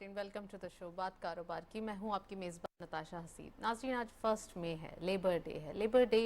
नाज़रीन, welcome to the show बात कारोबार की। मैं हूं आपकी मेज़बान नताशा हसीन। नाज़रीन, आज 1 मई है, लेबर डे है। लेबर डे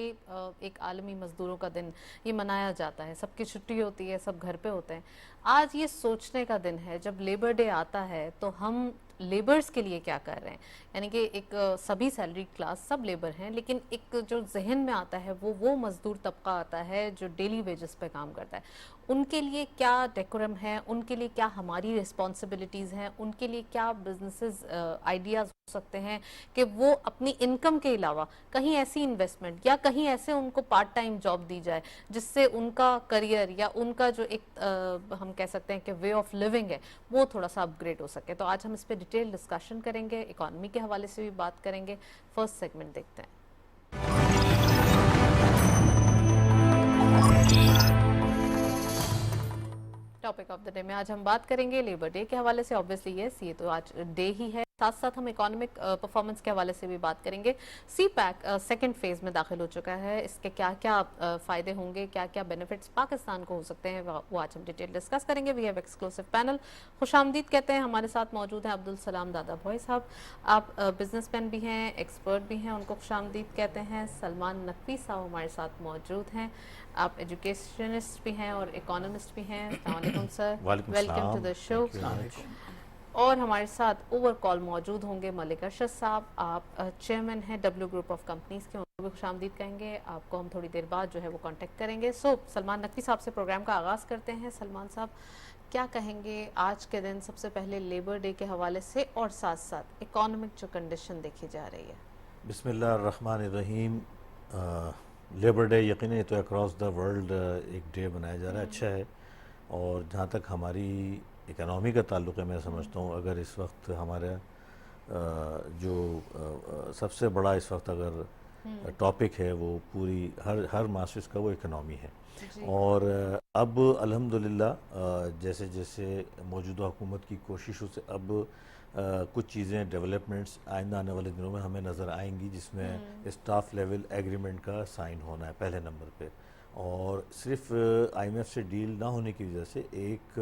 एक आलमी मज़दूरों का दिन ये मनाया जाता है। सबकी छुट्टी होती है, सब घर पे होते हैं। आज ये सोचने का दिन है, जब लेबर डे आता है तो हम लेबर्स के लिए क्या कर रहे हैं। यानी कि एक सभी सैलरी क्लास सब लेबर हैं, लेकिन एक जो जहन में आता है वो मज़दूर तबका आता है जो डेली वेजेस पे काम करता है। उनके लिए क्या डेकोरम है, उनके लिए क्या हमारी रिस्पॉन्सिबिलिटीज़ हैं, उनके लिए क्या बिजनेसेस आइडियाज़ हो सकते हैं कि वो अपनी इनकम के अलावा कहीं ऐसी इन्वेस्टमेंट या कहीं ऐसे उनको पार्ट टाइम जॉब दी जाए जिससे उनका करियर या उनका जो एक हम कह सकते हैं कि वे ऑफ लिविंग है वो थोड़ा सा अपग्रेड हो सके। तो आज हम इस पर डिटेल डिस्कशन करेंगे, इकॉनमी के हवाले से भी बात करेंगे। फर्स्ट सेगमेंट देखते हैं। टॉपिक ऑफ द डे में आज हम बात करेंगे लेबर डे के हवाले से। ऑब्वियसली ये तो आज डे ही है, साथ साथ हम इकोनॉमिक परफॉर्मेंस के हवाले से भी बात करेंगे। सी पैक सेकेंड फेज में दाखिल हो चुका है, इसके क्या क्या फायदे होंगे, क्या क्या बेनिफिट्स पाकिस्तान को हो सकते हैं, वो आज हम डिटेल डिस्कस करेंगे। We have exclusive panel. खुशामदीद कहते हैं, हमारे साथ मौजूद हैं अब्दुल सलाम दादा भाई साहब। आप बिजनेसमैन भी हैं, एक्सपर्ट भी हैं, उनको खुशामदीद कहते हैं। सलमान नकवी साहब हमारे साथ मौजूद हैं। आप एजुकेशनिस्ट भी हैं और इकोनॉमिस्ट भी हैं। अस्सलाम वालेकुम sir, welcome to the show. और हमारे साथ ओवर कॉल मौजूद होंगे मलिक अरशद साहब। आप चेयरमैन हैं डब्ल्यू ग्रुप ऑफ कंपनीज के, उनको भी खुशामदीद कहेंगे। आपको हम थोड़ी देर बाद जो है वो कांटेक्ट करेंगे। सो सलमान नकवी साहब से प्रोग्राम का आगाज़ करते हैं। सलमान साहब, क्या कहेंगे आज के दिन सबसे पहले लेबर डे के हवाले से और साथ साथ इकोनॉमिक जो कंडीशन देखी जा रही है। बिस्मिल्लाहिर्रहमानिर्रहीम। लेबर डे यकीनन तो अक्रॉस द वर्ल्ड एक डे बनाया जा रहा है, अच्छा है। और जहाँ तक हमारी इकनॉमी का ताल्लुक़ है, मैं समझता हूँ अगर इस वक्त हमारा जो सबसे बड़ा इस वक्त अगर टॉपिक है वो पूरी हर मासिस का वो इकनॉमी है। और अब अल्हम्दुलिल्लाह जैसे जैसे मौजूदा हुकूमत की कोशिशों से अब कुछ चीज़ें डेवलपमेंट्स आइंदा आने वाले दिनों में हमें नज़र आएंगी, जिसमें स्टाफ लेवल एग्रीमेंट का साइन होना है पहले नंबर पे। और सिर्फ IMF से डील ना होने की वजह से एक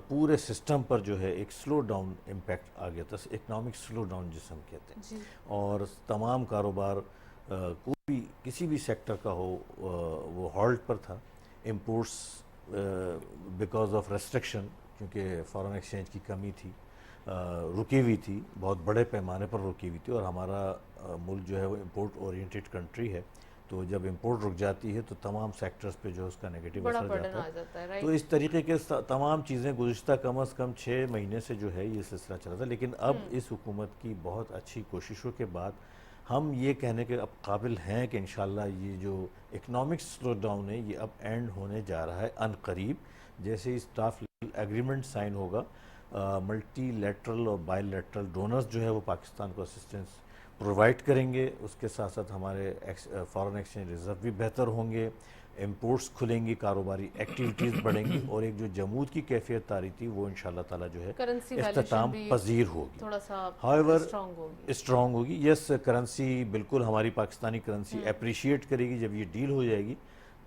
पूरे सिस्टम पर जो है एक स्लो डाउन इम्पैक्ट आ गया था, इकनॉमिक स्लो डाउन जिसे हम कहते हैं। और तमाम कारोबार कोई किसी भी सेक्टर का हो वो हॉल्ट पर था। इम्पोर्ट्स बिकॉज ऑफ रेस्ट्रिक्शन, क्योंकि फॉरेन एक्सचेंज की कमी थी, रुकी हुई थी, बहुत बड़े पैमाने पर रुकी हुई थी। और हमारा मुल्क जो है वो इम्पोर्ट ओरिएंटेड कंट्री है, तो जब इम्पोर्ट रुक जाती है तो तमाम सेक्टर्स पे जो उसका नेगेटिव असर जाता है। तो इस तरीके के तमाम चीज़ें गुज़िश्ता कम अज़ कम 6 महीने से जो है ये सिलसिला चला था। लेकिन अब इस हुकूमत की बहुत अच्छी कोशिशों के बाद हम ये कहने के अब काबिल हैं कि इंशाल्लाह ये जो इकनॉमिक स्लो डाउन है ये अब एंड होने जा रहा है अनकरीब। जैसे ही स्टाफ एग्रीमेंट साइन होगा, मल्टीलैटरल और बायलैटरल डोनर्स जो है वो पाकिस्तान को असिस्टेंस प्रोवाइड करेंगे। उसके साथ साथ हमारे फॉरेन एक्सचेंज रिजर्व भी बेहतर होंगे, इंपोर्ट्स खुलेंगी, कारोबारी एक्टिविटीज़ बढ़ेंगी और एक जो जमूद की कैफियत आ रही थी वो इंशाल्लाह ताला जो है इख्तिताम पजीर होगी, थोड़ा सा हाउएवर स्ट्रॉन्ग होगी। यस, करेंसी बिल्कुल हमारी पाकिस्तानी करेंसी अप्रिशिएट करेगी जब ये डील हो जाएगी।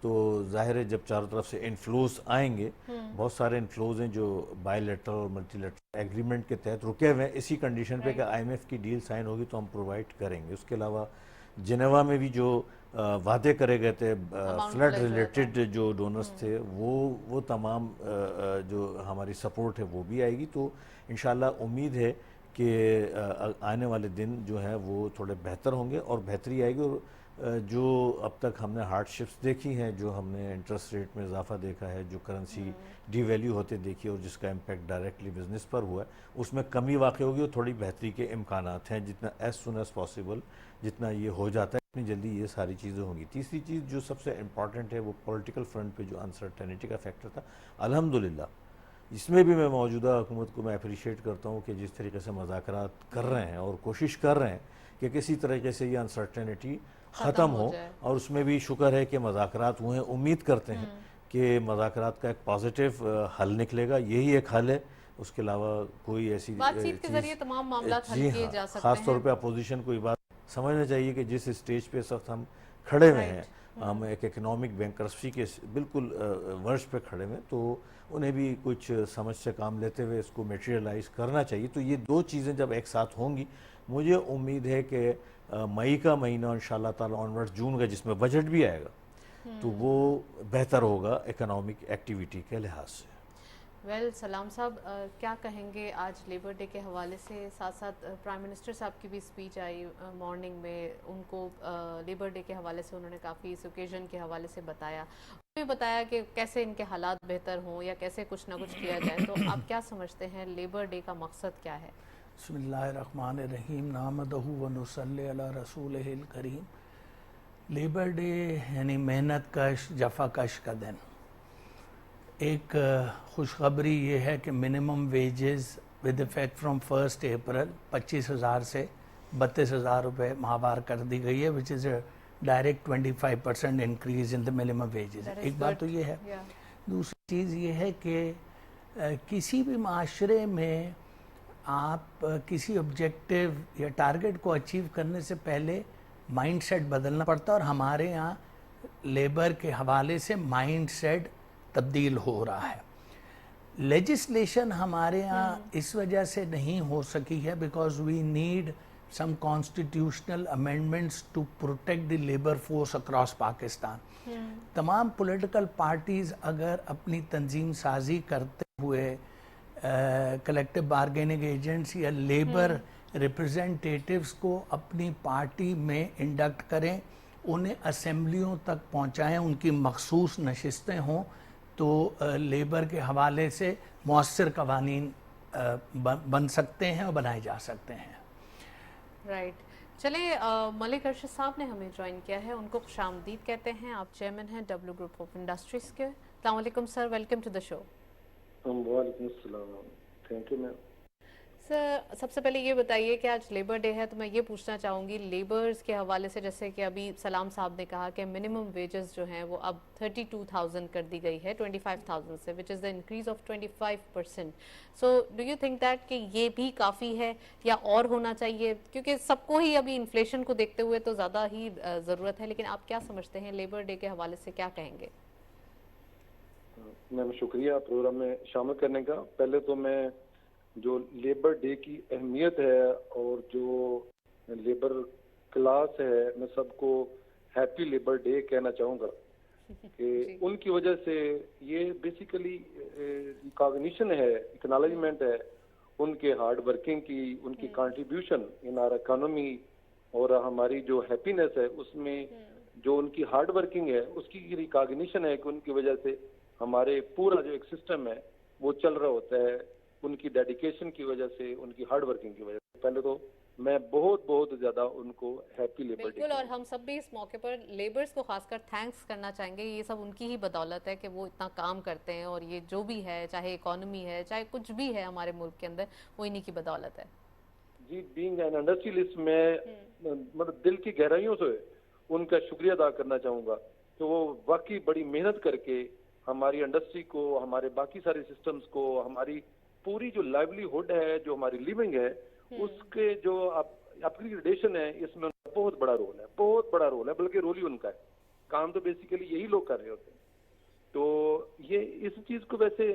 तो जाहिर है जब चारों तरफ से इन्फ्लोज आएंगे, बहुत सारे इन्फ्लोज हैं जो बायलैटरल और मल्टीलैटरल एग्रीमेंट के तहत रुके हुए हैं, इसी कंडीशन पे कि IMF की डील साइन होगी तो हम प्रोवाइड करेंगे। उसके अलावा जिनेवा में भी जो वादे करे गए थे फ्लड रिलेटेड जो डोनर्स थे वो तमाम जो हमारी सपोर्ट है वो भी आएगी। तो इंशाल्लाह उम्मीद है कि आने वाले दिन जो है वो थोड़े बेहतर होंगे और बेहतरी आएगी। और जो अब तक हमने हार्डशिप्स देखी हैं, जो हमने इंटरेस्ट रेट में इजाफा देखा है, जो करेंसी डीवैल्यू होते देखी और जिसका इम्पैक्ट डायरेक्टली बिजनेस पर हुआ है, उसमें कमी वाक़ई होगी और थोड़ी बेहतरी के इम्कानात हैं। जितना एज सुन एज पॉसिबल जितना ये हो जाता है इतनी जल्दी ये सारी चीज़ें होंगी। तीसरी चीज़ जो सबसे इम्पॉर्टेंट है वो पॉलिटिकल फ्रंट पे जो अनसर्टेनिटी का फैक्टर था, अल्हम्दुलिल्लाह इसमें भी मैं मौजूदा हुकूमत को मैं अप्रिशिएट करता हूँ कि जिस तरीके से मुज़ाकरात कर रहे हैं और कोशिश कर रहे हैं कि किसी तरीके से ये अनसर्टेनिटी ख़त्म हो। और उसमें भी शुक्र है कि मुज़ाकरात हुए हैं। उम्मीद करते हैं कि मुज़ाकरात का एक पॉजिटिव हल निकलेगा, यही एक हल है। उसके अलावा कोई ऐसी बातचीत के जरिए तमाम मामला हल किए जा सकते हैं। खासतौर पर अपोजिशन को ये बात समझना चाहिए कि जिस स्टेज पे इस वक्त हम खड़े हुए हैं, हम एक इकोनॉमिक बैंकरप्सी के बिल्कुल वर्ष पे खड़े हुए हैं, तो उन्हें भी कुछ समझ से काम लेते हुए इसको मटेरियलाइज करना चाहिए। तो ये दो चीज़ें जब एक साथ होंगी, मुझे उम्मीद है कि मई का महीना इंशाल्लाह ताला ऑनवर्ड्स, जून का जिसमें बजट भी आएगा, तो वो बेहतर होगा इकोनॉमिक एक्टिविटी के लिहाज से। सलाम साहब, क्या कहेंगे आज लेबर डे के हवाले से? साथ साथ प्राइम मिनिस्टर साहब की भी स्पीच आई मॉर्निंग में, उनको लेबर डे के हवाले से उन्होंने काफ़ी इस ओकेजन के हवाले से बताया, भी बताया कि कैसे इनके हालात बेहतर हों या कैसे कुछ ना कुछ किया जाए। तो आप क्या समझते हैं लेबर डे का मकसद क्या है? बिस्मिल्लाहिर्रहमानिर्रहीम, नामदहु व नुसल्ली अला रसूलिहिल करीम। लेबर डे यानी मेहनत कश, जफ़ाकश का दिन। एक खुशखबरी ये है कि minimum wages with effect from 1 अप्रैल 25,000 से 32,000 रुपये माहवार कर दी गई है, which is direct 25% increase in the minimum wages. एक बात तो ये है। दूसरी चीज़ ये है कि किसी भी माशरे में आप किसी ऑब्जेक्टिव या टारगेट को अचीव करने से पहले माइंडसेट बदलना पड़ता है, और हमारे यहाँ लेबर के हवाले से माइंडसेट तब्दील हो रहा है। लेजिस्लेशन हमारे यहाँ इस वजह से नहीं हो सकी है because we need some constitutional amendments to protect the labour force across Pakistan. तमाम पॉलिटिकल पार्टीज़ अगर अपनी तंजीम साजी करते हुए कलेक्टिव बार्गेनिंग एजेंट्स या लेबर रिप्रेजेंटेटिव्स को अपनी पार्टी में इंडक्ट करें, उन्हें असेंबलियों तक पहुंचाएं, उनकी मखसूस नशिस्तें हों, तो लेबर के हवाले से मौसर कवानीन बन सकते हैं और बनाए जा सकते हैं। राइट। चलिए, मलिक अरशद साहब ने हमें ज्वाइन किया है, उनको खुशामदीद कहते हैं। आप चेयरमैन हैं डब्ल्यू ग्रुप ऑफ इंडस्ट्रीज के। अस्सलाम वालेकुम sir, welcome to the show. वालेकुम अस्सलाम, थैंक यू मैम। सर, सबसे पहले ये बताइए कि आज लेबर डे है, तो मैं ये पूछना चाहूँगी लेबर्स के हवाले से, जैसे कि अभी सलाम साहब ने कहा कि मिनिमम वेजेस जो हैं वो अब 32,000 कर दी गई है 25,000 से, which is the increase of 25%। So do you think that कि ये भी काफ़ी है या और होना चाहिए? क्योंकि सबको ही अभी इन्फ्लेशन को देखते हुए तो ज़्यादा ही ज़रूरत है, लेकिन आप क्या समझते हैं लेबर डे के हवाले से, क्या कहेंगे? मैम शुक्रिया प्रोग्राम में शामिल करने का। पहले तो मैं जो लेबर डे की अहमियत है और जो लेबर क्लास है, मैं सबको हैप्पी लेबर डे कहना चाहूँगा कि उनकी वजह से ये बेसिकली रिकॉग्निशन है, एक्नॉलेजमेंट है उनके हार्ड वर्किंग की, उनकी कंट्रीब्यूशन इन आवर इकोनॉमी, और हमारी जो हैप्पीनेस है उसमें जो उनकी हार्ड वर्किंग है उसकी रिकॉग्निशन है कि उनकी वजह से हमारे पूरा जो एक सिस्टम है वो चल रहा होता है, उनकी डेडिकेशन की वजह से, उनकी हार्ड वर्किंग की वजह से। पहले तो मैं बहुत ज्यादा उनको हैप्पी लेबर डे। बिल्कुल, और हम सब भी इस मौके पर लेबर्स को खासकर थैंक्स करना चाहेंगे। ये सब उनकी ही बदौलत है कि वो इतना काम करते हैं, और ये जो भी है, चाहे इकोनॉमी है, चाहे कुछ भी है हमारे मुल्क के अंदर, वो इन्हीं की बदौलत है। जी, बीइंग एन इंडस्ट्रियलिस्ट में मतलब दिल की गहराइयों से उनका शुक्रिया अदा करना चाहूँगा कि वो वाकई बड़ी मेहनत करके हमारी इंडस्ट्री को, हमारे बाकी सारे सिस्टम्स को, हमारी पूरी जो लाइवलीहुड है, जो हमारी लिविंग है, उसके जो अपग्रेडेशन है, इसमें उनका बहुत बड़ा रोल है, बहुत बड़ा रोल है, बल्कि रोल ही उनका है। काम तो बेसिकली यही लोग कर रहे होते हैं। तो ये इस चीज को, वैसे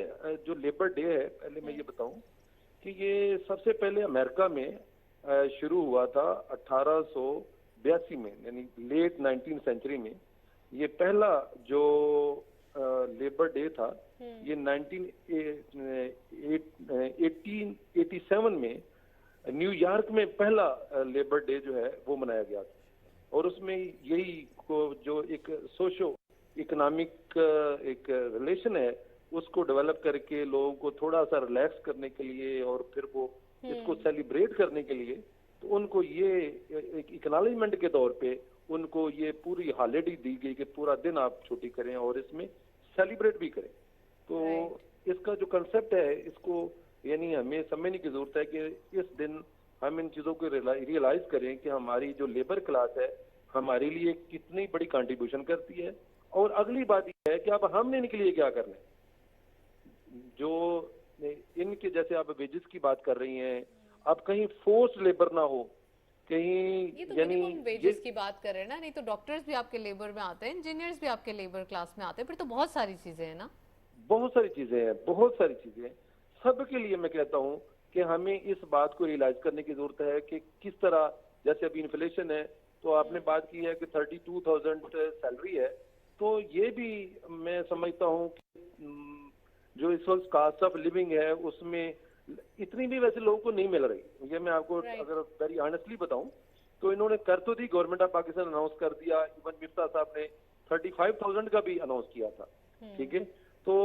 जो लेबर डे है, पहले मैं ये बताऊं कि ये सबसे पहले अमेरिका में शुरू हुआ था 1882 में, यानी लेट 19th सेंचुरी में। ये पहला जो लेबर डे था, ये 1887 में न्यूयॉर्क में पहला लेबर डे जो है वो मनाया गया था, और उसमें यही को जो एक सोशो इकोनॉमिक एक रिलेशन है उसको डेवलप करके लोगों को थोड़ा सा रिलैक्स करने के लिए और फिर वो इसको सेलिब्रेट करने के लिए, तो उनको ये एक एक्नॉलेजमेंट के तौर पे उनको ये पूरी हॉलिडे दी गई कि पूरा दिन आप छुट्टी करें और इसमें सेलिब्रेट भी करें। तो इसका जो कंसेप्ट है, इसको यानी हमें समझने की जरूरत है कि इस दिन हम इन चीजों को रियलाइज करें कि हमारी जो लेबर क्लास है हमारे लिए कितनी बड़ी कंट्रीब्यूशन करती है, और अगली बात यह है कि अब हमने इनके लिए क्या करना है। जो इनके जैसे आप वेजेस की बात कर रही हैं, अब कहीं फोर्स लेबर ना हो, ये तो यानी मिनिमम वेजेस की बात कर रहे हैं ना, नहीं तो डॉक्टर्स भी आपके लेबर में आते हैं, इंजीनियर्स भी आपके लेबर क्लास में आते हैं, फिर तो बहुत सारी चीजें हैं ना। बहुत सारी चीजें हैं, बहुत सारी चीजें हैं। सबके लिए मैं कहता हूं कि हमें इस बात को रियलाइज करने की जरूरत है कि किस तरह, जैसे अभी इन्फ्लेशन है, तो आपने बात की है कि 32,000 सैलरी है, तो ये भी मैं समझता हूं कि जो इस वक्त कास्ट ऑफ लिविंग है उसमें इतनी भी वैसे लोगों को नहीं मिल रही। ये मैं आपको Right. अगर वेरी ऑनेस्टली बताऊं तो इन्होंने कर तो दी, गवर्नमेंट ऑफ पाकिस्तान अनाउंस कर दिया, इवन मिफ्ता साहब ने 35,000 का भी अनाउंस किया था, ठीक है। तो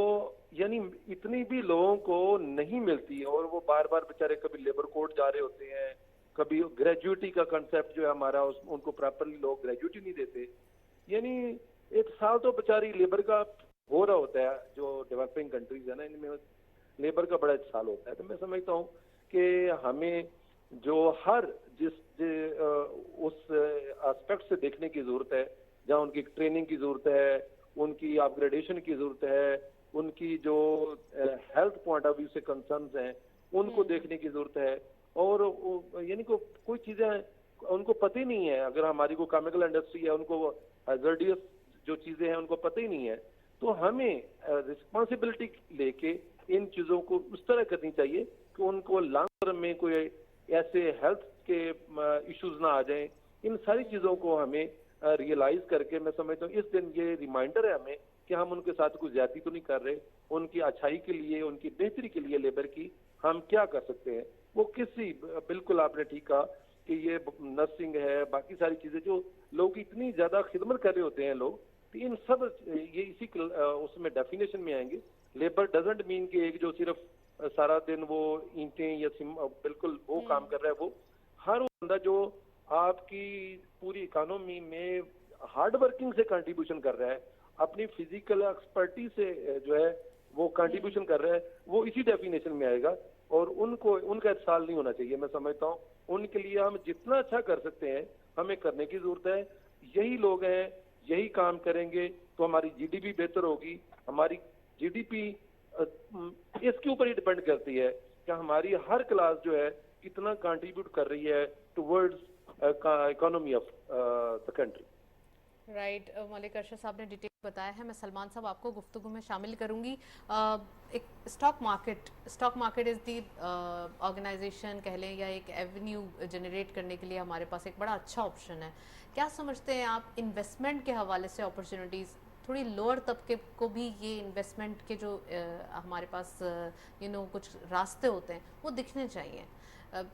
यानी इतनी भी लोगों को नहीं मिलती, और वो बार बार बेचारे कभी लेबर कोर्ट जा रहे होते हैं, कभी ग्रेजुएटी का कंसेप्ट जो है हमारा उनको प्रॉपरली लोग ग्रेजुएटी नहीं देते। यानी एक साल तो बेचारी लेबर का हो रहा होता है, जो डेवलपिंग कंट्रीज है ना, इनमें लेबर का बड़ा एक साल होता है। तो मैं समझता हूँ कि हमें जो हर उस एस्पेक्ट से देखने की जरूरत है, जहाँ उनकी ट्रेनिंग की जरूरत है, उनकी अपग्रेडेशन की जरूरत है, उनकी जो हेल्थ पॉइंट ऑफ व्यू से कंसर्न्स हैं उनको देखने की जरूरत है। और यानी कोई चीजें उनको पता ही नहीं है, अगर हमारी को केमिकल इंडस्ट्री है उनको हैजर्डियस जो चीजें हैं उनको पता ही नहीं है, तो हमें रिस्पॉन्सिबिलिटी लेके इन चीजों को उस तरह करनी चाहिए कि उनको लॉन्ग टर्म में कोई ऐसे हेल्थ के इश्यूज ना आ जाएं। इन सारी चीजों को हमें रियलाइज करके, मैं समझता हूँ इस दिन ये रिमाइंडर है हमें कि हम उनके साथ कुछ ज्यादती तो नहीं कर रहे, उनकी अच्छाई के लिए, उनकी बेहतरी के लिए लेबर की हम क्या कर सकते हैं। वो किसी, बिल्कुल आपने ठीक कहा कि ये नर्सिंग है, बाकी सारी चीजें जो लोग इतनी ज्यादा खिदमत कर रहे होते हैं लोग, तो इन सब ये इसी उसमें डेफिनेशन में आएंगे। लेबर डजंट मीन कि एक जो सिर्फ सारा दिन वो ईंटें या बिल्कुल वो काम कर रहा है, वो हर वो बंदा जो आपकी पूरी इकोनॉमी में हार्ड वर्किंग से कंट्रीब्यूशन कर रहा है, अपनी फिजिकल एक्सपर्टीज से जो है वो कंट्रीब्यूशन कर रहा है, वो इसी डेफिनेशन में आएगा। और उनको उनका इस्तेमाल नहीं होना चाहिए। मैं समझता हूँ उनके लिए हम जितना अच्छा कर सकते हैं हमें करने की जरूरत है। यही लोग हैं, यही काम करेंगे तो हमारी जीडीपी बेहतर होगी। हमारी जीडीपी इसके ऊपर ही डिपेंड करती है कि हमारी हर क्लास जो है कितना कंट्रीब्यूट कर रही है towards economy of the country. Right, Malik Arshad साहब ने डिटेल बताया है। मैं सलमान साहब आपको गुफ्तगू में शामिल करूंगी। एक stock market is the organisation कह लें या एक एवेन्यू जनरेट करने के लिए हमारे पास एक बड़ा अच्छा ऑप्शन है। क्या समझते हैं आप इन्वेस्टमेंट के हवाले से अपॉर्चुनिटीज़, थोड़ी लोअर तबके को भी ये इन्वेस्टमेंट के जो हमारे पास कुछ रास्ते होते हैं वो दिखने चाहिए।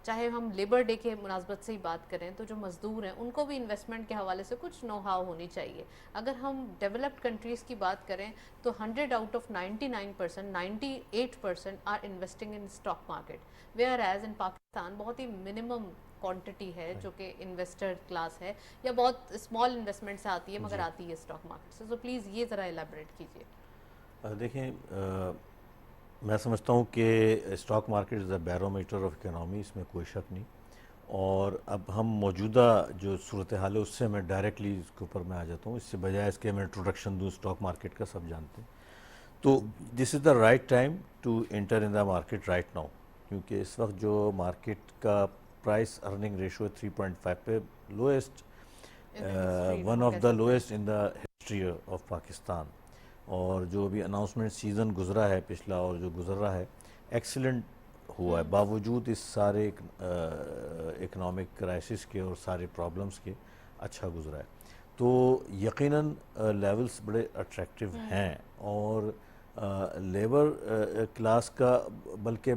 चाहे हम लेबर डे के मुनासबत से ही बात करें तो जो मज़दूर हैं उनको भी इन्वेस्टमेंट के हवाले से कुछ नो हाउ होनी चाहिए। अगर हम डेवलप्ड कंट्रीज़ की बात करें तो 100 out of 99% 98% are investing in stock market, whereas in Pakistan बहुत ही मिनिमम क्वांटिटी है जो कि इन्वेस्टर क्लास है या बहुत स्मॉल इन्वेस्टमेंट से आती है मगर आती है स्टॉक मार्केट से। तो प्लीज़ ये ज़रा एलाबरेट कीजिए। देखें, मैं समझता हूँ कि stock market is the barometer of economy, इसमें कोई शक नहीं। और अब हम मौजूदा जो सूरत हाल है उससे मैं डायरेक्टली इसके ऊपर मैं आ जाता हूँ, इससे बजाय इसके मैं इंट्रोडक्शन दूँ स्टॉक मार्केट का, सब जानते हैं। तो this is the right time to enter in the market right now, क्योंकि इस वक्त जो मार्केट का प्राइस अर्निंग रेशो 3.5 पे lowest, one of the lowest in the history of Pakistan. और जो भी अनाउंसमेंट सीज़न गुजरा है पिछला और जो गुजर रहा है एक्सीलेंट हुआ है, बावजूद इस सारे इकनॉमिक क्राइसिस के और सारे प्रॉब्लम्स के अच्छा गुजरा है। तो यकीनन लेवल्स बड़े अट्रैक्टिव हैं और लेबर क्लास का, बल्कि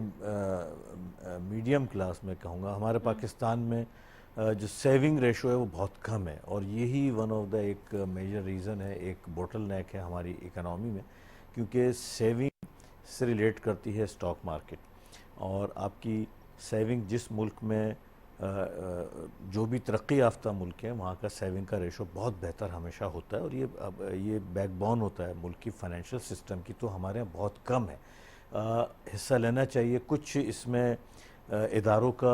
मीडियम क्लास में कहूँगा, हमारे पाकिस्तान में जो सेविंग रेशो है वो बहुत कम है। और यही वन ऑफ द एक मेजर रीज़न है, एक बोटल नेक है हमारी इकनॉमी में, क्योंकि सेविंग से रिलेट करती है स्टॉक मार्केट। और आपकी सेविंग जिस मुल्क में जो भी तरक्की याफ्ता मुल्क है वहाँ का सेविंग का रेशो बहुत बेहतर हमेशा होता है, और ये बैकबोन होता है मुल्क की फाइनेंशियल सिस्टम की, तो हमारे यहाँ बहुत कम है। हिस्सा लेना चाहिए। कुछ इसमें इदारों का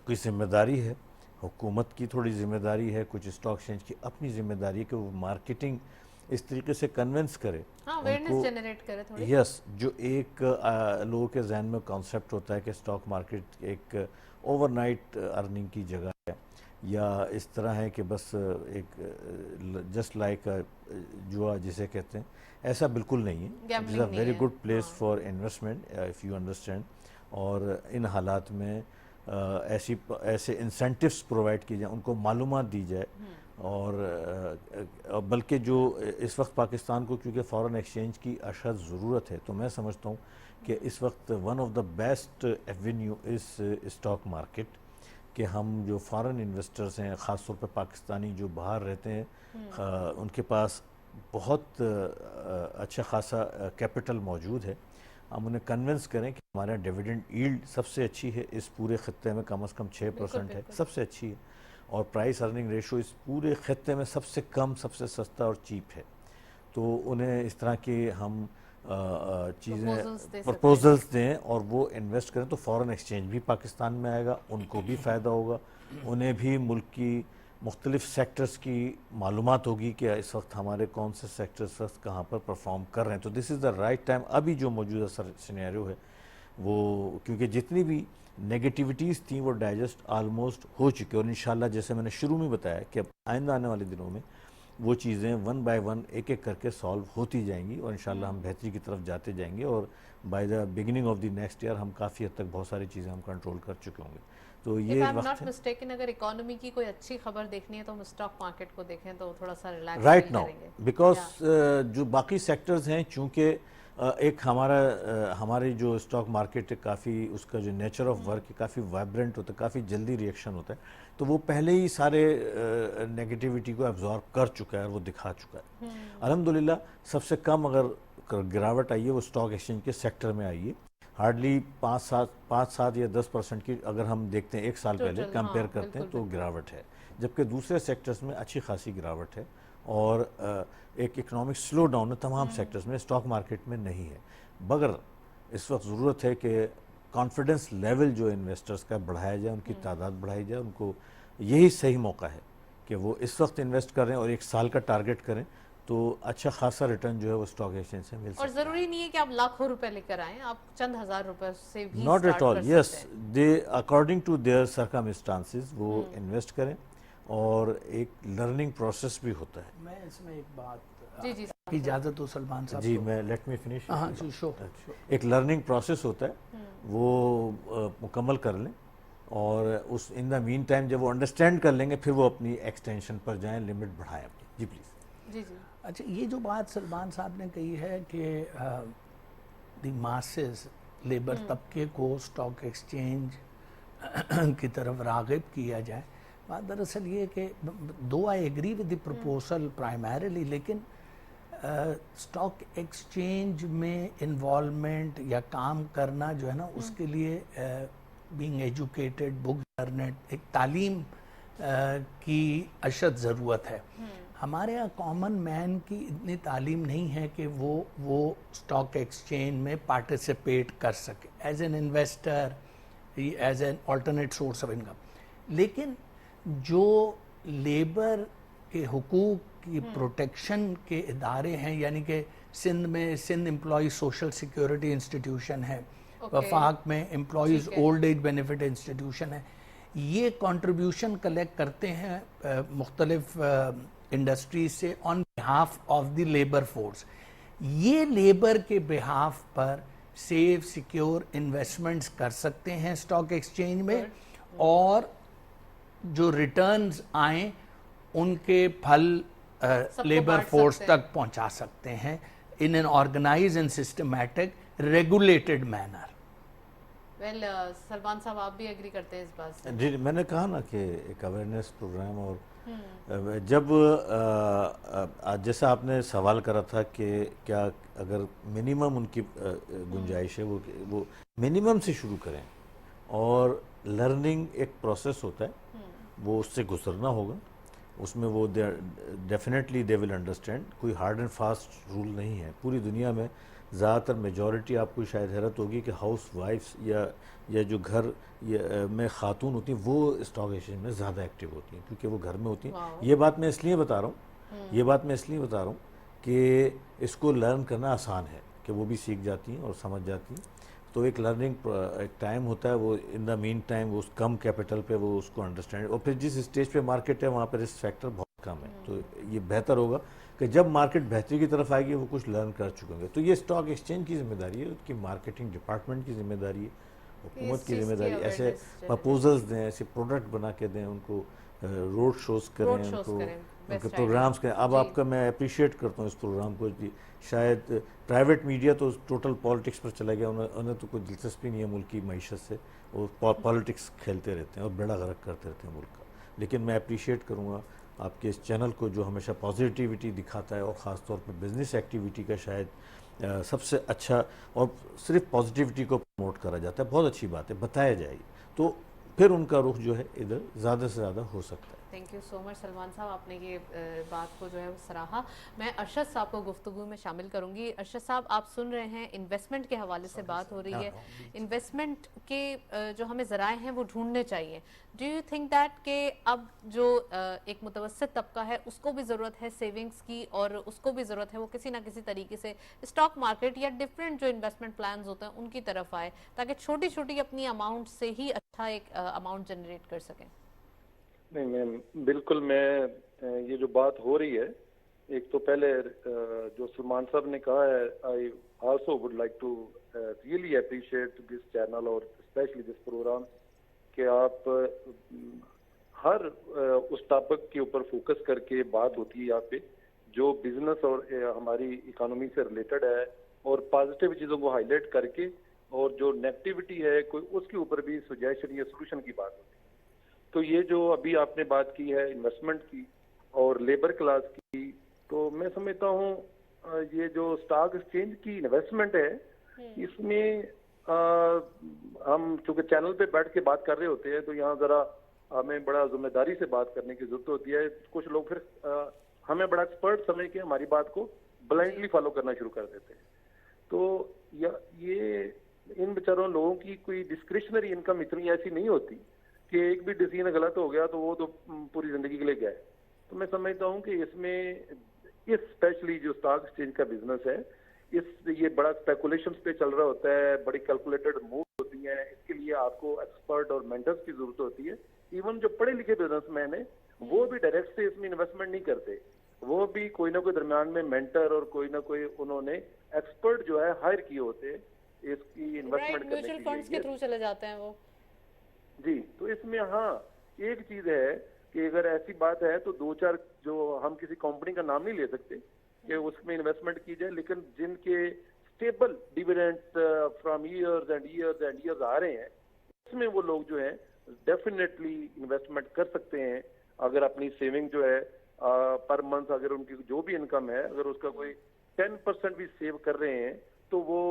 की जिम्मेदारी है, हुकूमत की थोड़ी ज़िम्मेदारी है, कुछ स्टॉक एक्सचेंज की अपनी ज़िम्मेदारी है कि वो मार्केटिंग इस तरीके से कन्विंस करे, अवेयरनेस जनरेट करे थोड़ी। यस, जो एक लोगों के जहन में कॉन्सेप्ट होता है कि स्टॉक मार्केट एक ओवरनाइट अर्निंग की जगह है, या इस तरह है कि बस एक जस्ट लाइक जुआ जिसे कहते हैं, ऐसा बिल्कुल नहीं है। It is a very good place for investment if you understand. और इन हालात में ऐसे इंसेंटिव्स प्रोवाइड किए जाए, उनको मालूमात दी जाए। और बल्कि जो इस वक्त पाकिस्तान को क्योंकि फ़ॉरेन एक्सचेंज की अशद ज़रूरत है, तो मैं समझता हूँ कि इस वक्त one of the best Avenue is stock market, कि हम जो फॉरेन इन्वेस्टर्स हैं, ख़ास तौर पर पाकिस्तानी जो बाहर रहते हैं, उनके पास बहुत अच्छा खासा कैपिटल मौजूद है। हम उन्हें कन्विंस करें कि हमारे यहाँ डिविडेंड यील्ड सबसे अच्छी है इस पूरे खत्ते में, कम से कम 6% है, सबसे अच्छी है। और प्राइस अर्निंग रेशो इस पूरे खत्ते में सबसे कम, सबसे सस्ता और चीप है। तो उन्हें इस तरह के हम चीज़ें प्रपोजल्स दें और वो इन्वेस्ट करें, तो फॉरेन एक्सचेंज भी पाकिस्तान में आएगा, उनको भी फ़ायदा होगा, उन्हें भी मुल्क की मुख्तलिफ सेक्टर्स की मालूमात होगी कि इस वक्त हमारे कौन से सेक्टर्स वक्त कहाँ पर परफॉर्म कर रहे हैं। तो this is the right time. अभी जो मौजूदा सिनेरियो है वो, क्योंकि जितनी भी नेगेटिविटीज़ थी वो डाइजेस्ट आलमोस्ट हो चुकी है, और इंशाल्लाह जैसे मैंने शुरू में बताया कि अब आइंदा आने वाले दिनों में वो चीज़ें वन बाय वन एक एक करके सॉल्व होती जाएंगी, और इंशाल्लाह हम बेहतरी की तरफ जाते जाएंगे। और by the beginning of the next year हम काफ़ी हद तक बहुत सारी चीज़ें हम कंट्रोल कर चुके होंगे। तो ये वक्त नॉट मिस्टेकन, अगर इकोनॉमी की कोई अच्छी खबर देखनी है तो हम स्टॉक मार्केट को देखें तो थोड़ा सा रिलैक्स राइट नाउ, बिकॉज जो बाकी सेक्टर्स हैं, चूँकि एक हमारी जो स्टॉक मार्केट है काफ़ी, उसका जो नेचर ऑफ वर्क है काफ़ी वाइब्रेंट होता है, काफ़ी जल्दी रिएक्शन होता है, तो वो पहले ही सारे नेगेटिविटी को एब्जॉर्ब कर चुका है और वो दिखा चुका है। अल्हम्दुलिल्लाह सबसे कम अगर गिरावट आई है वो स्टॉक एक्सचेंज के सेक्टर में आई है, हार्डली 5-7 या 10% की अगर हम देखते हैं एक साल पहले कंपेयर करते हैं तो गिरावट है, जबकि दूसरे सेक्टर्स में अच्छी खासी गिरावट है। और एक इकोनॉमिक स्लो डाउन है तमाम सेक्टर्स में, स्टॉक मार्केट में नहीं है। मगर इस वक्त ज़रूरत है कि कॉन्फिडेंस लेवल जो इन्वेस्टर्स का बढ़ाया जाए, उनकी तादाद बढ़ाई जाए, उनको यही सही मौका है कि वो इस वक्त इन्वेस्ट करें और एक साल का टारगेट करें, तो अच्छा खासा रिटर्न जो है वो स्टॉक एक्सचेंज से मिल सकता है। और ज़रूरी नहीं है कि आप लाखों रुपए लेकर आएं, आप चंद हज़ार रुपए से भी not at all, yes, they according to their circumstances वो इन्वेस्ट करें, और एक लर्निंग प्रोसेस भी होता है। मैं इसमें एक बात, जी इजाज़त हो सलमान साहब? जी, मैं लेट मी फिनिश। हाँ जी, शो। एक लर्निंग प्रोसेस होता है, वो मुकम्मल कर लें, और उस इन द मीन टाइम जब वो अंडरस्टैंड कर लेंगे फिर वो अपनी एक्सटेंशन पर जाएं, लिमिट बढ़ाएं अपनी। जी प्लीज़। जी। अच्छा, ये जो बात सलमान साहब ने कही है कि द मासेस, लेबर तबके को स्टॉक एक्सचेंज की तरफ राग़िब किया जाए, बात दरअसल ये कि दो I agree with the proposal primarily, लेकिन स्टॉक एक्सचेंज में इन्वॉल्वमेंट या काम करना जो है ना, उसके लिए बीइंग एजुकेटेड, बुक लर्नेड, एक तालीम की अशद ज़रूरत है। हमारे यहाँ कॉमन मैन की इतनी तालीम नहीं है कि वो स्टॉक एक्सचेंज में पार्टिसिपेट कर सके as an investor, as an alternate source of income. लेकिन जो लेबर के हुकूक की प्रोटेक्शन के इदारे हैं, यानी कि सिंध में Sindh employ social security institution है, वफाक में employees old age benefit institution है, ये कंट्रीब्यूशन कलेक्ट करते हैं मुख्तलिफ इंडस्ट्रीज से on behalf of the labour force. ये लेबर के बिहाफ पर सेफ सिक्योर इन्वेस्टमेंट्स कर सकते हैं स्टॉक एक्सचेंज में, और जो रिटर्न्स आए उनके फल लेबर फोर्स तक पहुंचा सकते हैं in an organized and systematic regulated manner. Well, Salman साहब आप भी एग्री करते हैं इस बात से? जी, मैंने कहा ना कि एक अवेयरनेस प्रोग्राम, और जब जैसा आपने सवाल करा था कि क्या अगर मिनिमम उनकी गुंजाइश है वो मिनिमम से शुरू करें, और लर्निंग एक प्रोसेस होता है, वो उससे गुजरना होगा, उसमें वो डेफिनेटली दे विल अंडरस्टैंड। कोई हार्ड एंड फास्ट रूल नहीं है पूरी दुनिया में। ज़्यादातर मेजॉरिटी, आपको शायद हैरत होगी कि हाउस वाइफ्स या जो घर में ख़ातून होती हैं वो स्टॉक एक्सचेंज में ज़्यादा एक्टिव होती हैं, क्योंकि वो घर में होती हैं। ये बात मैं इसलिए बता रहा हूँ कि इसको लर्न करना आसान है, कि वो भी सीख जाती हैं और समझ जाती हैं। तो एक लर्निंग एक टाइम होता है, वो इन द मीन टाइम वो उस कम कैपिटल पे वो उसको अंडरस्टैंड, और फिर जिस स्टेज पे मार्केट है वहाँ पर रिस्क फैक्टर बहुत कम है। तो ये बेहतर होगा कि जब मार्केट बेहतरी की तरफ आएगी वो कुछ लर्न कर चुके होंगे। तो ये स्टॉक एक्सचेंज की जिम्मेदारी है, उसकी मार्केटिंग डिपार्टमेंट की जिम्मेदारी है, हुकूमत की जिम्मेदारी, ऐसे प्रपोजल्स दें, ऐसे प्रोडक्ट बना के दें उनको, रोड शोज़ करें उनको, उनके प्रोग्राम्स करें। अब आपका मैं अप्रिशिएट करता हूँ इस प्रोग्राम को जी। शायद प्राइवेट मीडिया तो टोटल पॉलिटिक्स पर चला गया, उन्हें तो कोई दिलचस्पी नहीं है मुल्क की मईशत से, वो पॉलिटिक्स खेलते रहते हैं और बेड़ा गर्क करते रहते हैं मुल्क का। लेकिन मैं अप्रिशिएट करूँगा आपके इस चैनल को जो हमेशा पॉजिटिविटी दिखाता है, और ख़ास तौर पर बिजनेस एक्टिविटी का शायद सबसे अच्छा, और सिर्फ पॉजिटिविटी को प्रमोट करा जाता है, बहुत अच्छी बात है, बताया जाए तो फिर उनका रुख जो है इधर ज़्यादा से ज़्यादा हो सकता है। Thank you so much Salman साहब, आपने ये बात को जो है वो सराहा। मैं अरशद साहब को गुफ्तगू में शामिल करूंगी। अरशद साहब, आप सुन रहे हैं इन्वेस्टमेंट के हवाले से बात हो रही है। इन्वेस्टमेंट के जो हमें ज़राए हैं वो ढूंढने चाहिए। डू यू थिंक दैट कि अब जो एक मुतवस्सित तबका है उसको भी ज़रूरत है सेविंग्स की, और उसको भी ज़रूरत है वो किसी ना किसी तरीके से स्टॉक मार्केट या डिफरेंट जो इन्वेस्टमेंट प्लान्स होते हैं उनकी तरफ आए, ताकि छोटी छोटी अपनी अमाउंट से ही अच्छा एक अमाउंट जनरेट कर सकें? नहीं मैम, बिल्कुल। मैं ये जो बात हो रही है, एक तो पहले जो सलमान साहब ने कहा है, I also would like to really appreciate this channel और स्पेशली दिस प्रोग्राम, कि आप हर उस टॉपिक के ऊपर फोकस करके बात होती है यहाँ पे जो बिजनेस और हमारी इकोनॉमी से रिलेटेड है, और पॉजिटिव चीज़ों को हाईलाइट करके, और जो नेगेटिविटी है कोई उसके ऊपर भी सजेशन या सोल्यूशन की बात होती है। तो ये जो अभी आपने बात की है इन्वेस्टमेंट की और लेबर क्लास की, तो मैं समझता हूँ ये जो स्टॉक एक्सचेंज की इन्वेस्टमेंट है, इसमें हम चूंकि चैनल पे बैठ के बात कर रहे होते हैं, तो यहाँ जरा हमें बड़ा जिम्मेदारी से बात करने की जरूरत होती है। कुछ लोग फिर हमें बड़ा एक्सपर्ट समझ के हमारी बात को ब्लाइंडली फॉलो करना शुरू कर देते हैं। तो ये इन बेचारों लोगों की कोई डिस्क्रिशनरी इनकम इतनी ऐसी नहीं होती कि एक भी डिसीजन गलत हो गया तो वो तो पूरी जिंदगी के लिए गया है। तो मैं समझता हूँ कि इसमें इस स्पेशली जो स्टॉक एक्सचेंज का बिजनेस है, ये बड़ा स्पेकुलेशन पे चल रहा होता है, बड़ी कैलकुलेटेड मूव होती है। इसके लिए आपको एक्सपर्ट और मेंटर्स की जरूरत होती है। इवन जो पढ़े लिखे बिजनेसमैन है वो भी डायरेक्ट से इसमें इन्वेस्टमेंट नहीं करते, वो भी कोई ना कोई दरमियान में मेंटर और कोई ना कोई उन्होंने एक्सपर्ट जो है हायर किए होते हैं इसकी इन्वेस्टमेंट करने के लिए। म्यूचुअल फंड्स के थ्रू चले जाते हैं वो जी। तो इसमें हाँ एक चीज है कि अगर ऐसी बात है तो दो चार, जो हम किसी कंपनी का नाम नहीं ले सकते कि उसमें इन्वेस्टमेंट की जाए, लेकिन जिनके stable dividend from years and years and years आ रहे हैं, उसमें वो लोग जो है डेफिनेटली इन्वेस्टमेंट कर सकते हैं। अगर अपनी सेविंग जो है पर मंथ, अगर उनकी जो भी इनकम है, अगर उसका कोई 10% भी सेव कर रहे हैं, तो वो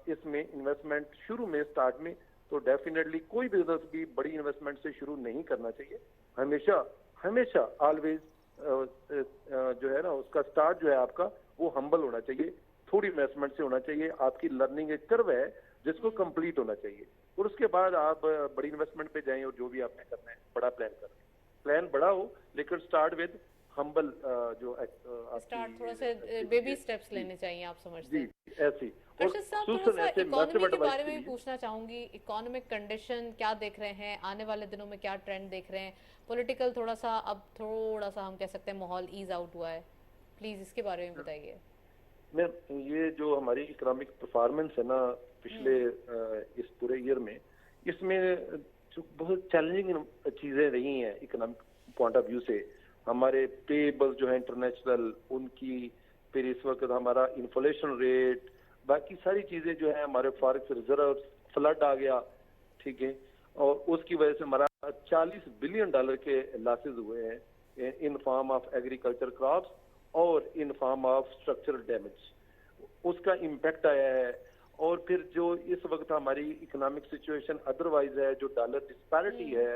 इसमें इन्वेस्टमेंट शुरू में स्टार्ट में तो डेफिनेटली कोई बिजनेस भी बड़ी इन्वेस्टमेंट से शुरू नहीं करना चाहिए। हमेशा हमेशा ऑलवेज जो है ना, उसका स्टार्ट जो है आपका वो हम्बल होना चाहिए, थोड़ी इन्वेस्टमेंट से होना चाहिए। आपकी लर्निंग एक कर्व है जिसको कंप्लीट होना चाहिए, और उसके बाद आप बड़ी इन्वेस्टमेंट पे जाएं और जो भी आपने करना है बड़ा प्लान करें। प्लान बड़ा हो लेकिन स्टार्ट विद हम्बल, जो स्टार्ट थोड़ा से बेबी स्टेप्स लेने चाहिए, आप समझते हैं जी ऐसी। अर्शद साहब, थोड़ा सा इकोनॉमी के बारे में भी पूछना चाहूंगी। इकोनॉमिक कंडीशन क्या देख रहे हैं, आने वाले दिनों में क्या ट्रेंड देख रहे हैं? पॉलिटिकल थोड़ा सा अब थोड़ा सा हम कह सकते हैं माहौल ईज आउट हुआ है, प्लीज इसके बारे में बताइए। मैम, ये जो हमारी इकोनॉमिक परफॉर्मेंस है ना पिछले इस पूरे ईयर में, इसमें जो बहुत चैलेंजिंग चीजें रही हैं इकोनॉमिक पॉइंट ऑफ व्यू से। हमारे पेबल्स जो है इंटरनेशनल, उनकी, फिर इस वक्त हमारा इन्फ्लेशन रेट, बाकी सारी चीजें जो है, हमारे फॉरेक्स रिजर्व, फ्लड आ गया, ठीक है, और उसकी वजह से हमारा $40 बिलियन के लॉसेज हुए हैं in form of agriculture crops और in form of structural damage, उसका इम्पैक्ट आया है। और फिर जो इस वक्त हमारी इकोनॉमिक सिचुएशन अदरवाइज है, जो डॉलर डिस्पैरिटी है,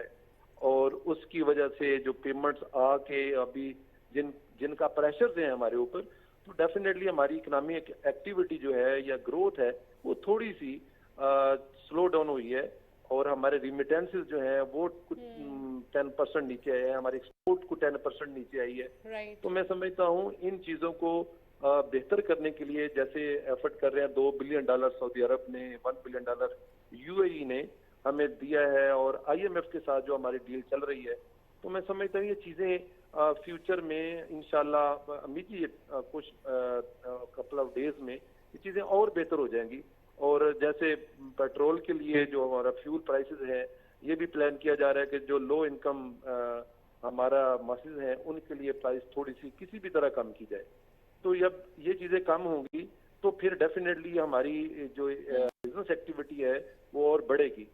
और उसकी वजह से जो पेमेंट्स आके अभी जिनका प्रेशर है हमारे ऊपर, तो डेफिनेटली हमारी इकोनॉमिक एक्टिविटी जो है या ग्रोथ है वो थोड़ी सी स्लो डाउन हुई है, और हमारे रिमिटेंसेस जो है वो कुछ 10% नीचे आए हैं, हमारे एक्सपोर्ट को 10% नीचे आई है। right. तो मैं समझता हूँ इन चीजों को बेहतर करने के लिए जैसे एफर्ट कर रहे हैं, $2 बिलियन सऊदी अरब ने, $1 बिलियन यूएई ने हमें दिया है, और आईएमएफ के साथ जो हमारी डील चल रही है, तो मैं समझता हूँ ये चीजें फ्यूचर में इंशाल्लाह इमीडिएट कुछ कपल ऑफ डेज में ये चीजें और बेहतर हो जाएंगी। और जैसे पेट्रोल के लिए जो हमारा फ्यूल प्राइसेस है, ये भी प्लान किया जा रहा है कि जो लो इनकम हमारा मासेस हैं उनके लिए प्राइस थोड़ी सी किसी भी तरह कम की जाए। तो जब ये चीजें कम होंगी तो फिर डेफिनेटली हमारी जो बिजनेस एक्टिविटी है वो और बढ़ेगी।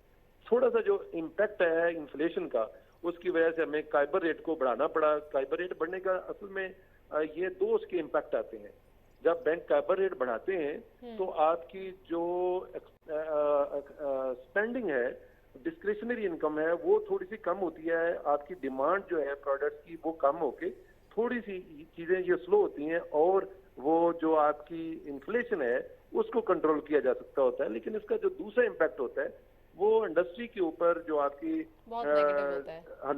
थोड़ा सा जो इम्पैक्ट है इन्फ्लेशन का, उसकी वजह से हमें काइबर रेट को बढ़ाना पड़ा। काइबर रेट बढ़ने का असल में ये दो उसके इम्पैक्ट आते हैं। जब बैंक काइबर रेट बढ़ाते हैं तो आपकी जो स्पेंडिंग है, डिस्क्रिशनरी इनकम है, वो थोड़ी सी कम होती है। आपकी डिमांड जो है प्रोडक्ट्स की वो कम होके थोड़ी सी चीजें ये स्लो होती हैं, और वो जो आपकी इन्फ्लेशन है उसको कंट्रोल किया जा सकता होता है। लेकिन इसका जो दूसरा इम्पैक्ट होता है वो इंडस्ट्री के ऊपर, जो आपकी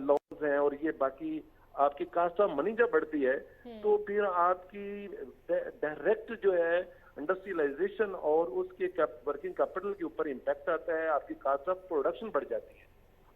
लॉन्स हैं और ये बाकी आपकी कास्ट ऑफ मनी जब बढ़ती है तो फिर आपकी डायरेक्ट जो है इंडस्ट्रियलाइजेशन और उसके वर्किंग कैपिटल के ऊपर इम्पैक्ट आता है। आपकी कास्ट ऑफ प्रोडक्शन बढ़ जाती है,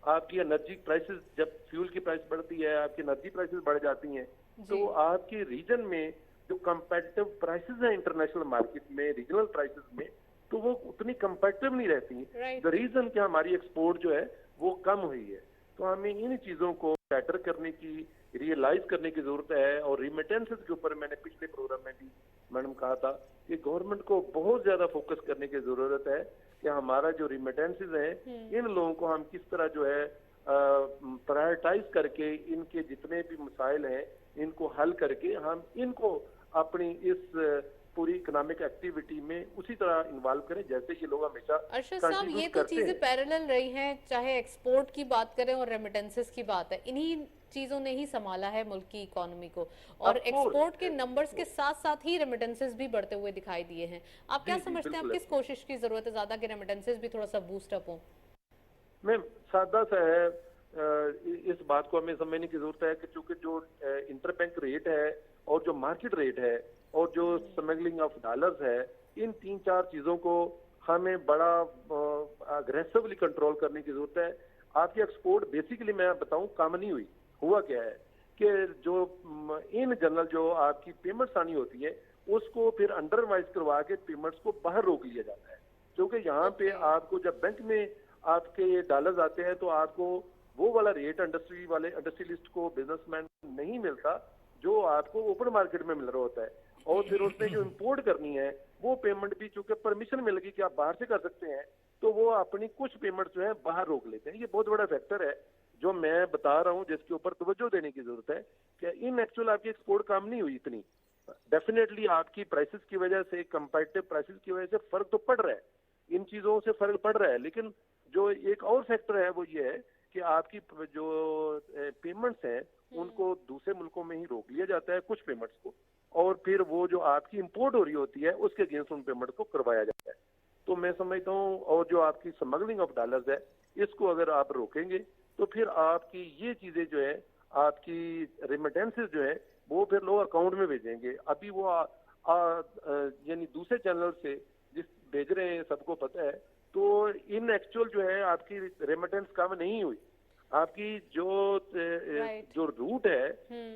आपकी एनर्जी प्राइसेस, जब फ्यूल की प्राइस बढ़ती है आपकी एनर्जी प्राइसेस बढ़ जाती हैं, तो आपके रीजन में जो कंपेटिटिव प्राइसेस हैं इंटरनेशनल मार्केट में, रीजनल प्राइसेस में, तो वो उतनी कंपेटिटिव नहीं रहती। द रीजन कि हमारी एक्सपोर्ट जो है वो कम हुई है। तो हमें इन चीजों को बेटर करने की, रियलाइज करने की जरूरत है। और रिमिटेंसेस के ऊपर मैंने पिछले प्रोग्राम में भी मैडम कहा था कि गवर्नमेंट को बहुत ज्यादा फोकस करने की जरूरत है कि हमारा जो रिमिटेंसेस हैं इन लोगों को हम किस तरह जो है प्रायोरिटाइज करके इनके जितने भी मसाइल हैं इनको हल करके हम इनको अपनी इस पूरी इकोनॉमिक एक्टिविटी में उसी तरह इन्वॉल्व करें जैसे ये लोग हमेशा अरशद साहब, ये तो चीजें पैरेलल रही हैं, चाहे एक्सपोर्ट की बात करें और रेमिटेंसेस की बात है, इन्हीं चीजों ने ही संभाला है मुल्क की इकोनॉमी को, और एक्सपोर्ट के नंबर्स के साथ साथ ही रेमिटेंसेस भी बढ़ते हुए दिखाई दिए हैं। आप क्या समझते हैं, आप किस कोशिश की जरूरत है ज्यादा कि रेमिटेंसेस भी थोड़ा सा बूस्ट अप हो? मैम सादा सा है, इस बात को हमें समझने की जरूरत है कि चूंकि जो इंटरबैंक रेट है और जो मार्केट रेट है और जो स्मगलिंग ऑफ डॉलर्स है, इन 3-4 चीजों को हमें बड़ा अग्रेसिवली कंट्रोल करने की जरूरत है। आपकी एक्सपोर्ट बेसिकली मैं बताऊं कम नहीं हुई। हुआ क्या है कि जो इन जनरल जो आपकी पेमेंट्स आनी होती है उसको फिर अंडरवाइज करवा के पेमेंट्स को बाहर रोक लिया जाता है, क्योंकि यहाँ पे आपको जब बैंक में आपके डॉलर्स आते हैं तो आपको वो वाला रेट इंडस्ट्रियलिस्ट को, बिजनेसमैन नहीं मिलता जो आपको ओपन मार्केट में मिल रहा होता है। और फिर उसने जो इंपोर्ट करनी है वो पेमेंट भी चूंकि परमिशन मिल गई कि आप बाहर से कर सकते हैं, तो वो अपनी कुछ पेमेंट जो है बाहर रोक लेते हैं। ये बहुत बड़ा फैक्टर है जो मैं बता रहा हूँ, जिसके ऊपर तवज्जो देने की जरूरत है कि इन एक्चुअल आपकी एक्सपोर्ट कम नहीं हुई इतनी। डेफिनेटली आपकी प्राइसेस की वजह से, कंपैरेटिव प्राइसेस की वजह से फर्क तो पड़ रहा है, इन चीजों से फर्क पड़ रहा है। लेकिन जो एक और फैक्टर है वो ये है कि आपकी जो पेमेंट्स हैं उनको दूसरे मुल्कों में ही रोक लिया जाता है कुछ पेमेंट्स को, और फिर वो जो आपकी इंपोर्ट हो रही होती है उसके अगेंस्ट उन पेमेंट को करवाया जाता है। तो मैं समझता हूँ, और जो आपकी स्मगलिंग ऑफ डॉलर्स है इसको अगर आप रोकेंगे तो फिर आपकी ये चीजें जो है, आपकी रेमिटेंसेस जो है वो फिर लोग अकाउंट में भेजेंगे। अभी वो यानी दूसरे चैनल से जिस भेज रहे हैं सबको पता है, तो इन एक्चुअल जो है आपकी रेमिटेंस कम नहीं हुई, आपकी जो रूट है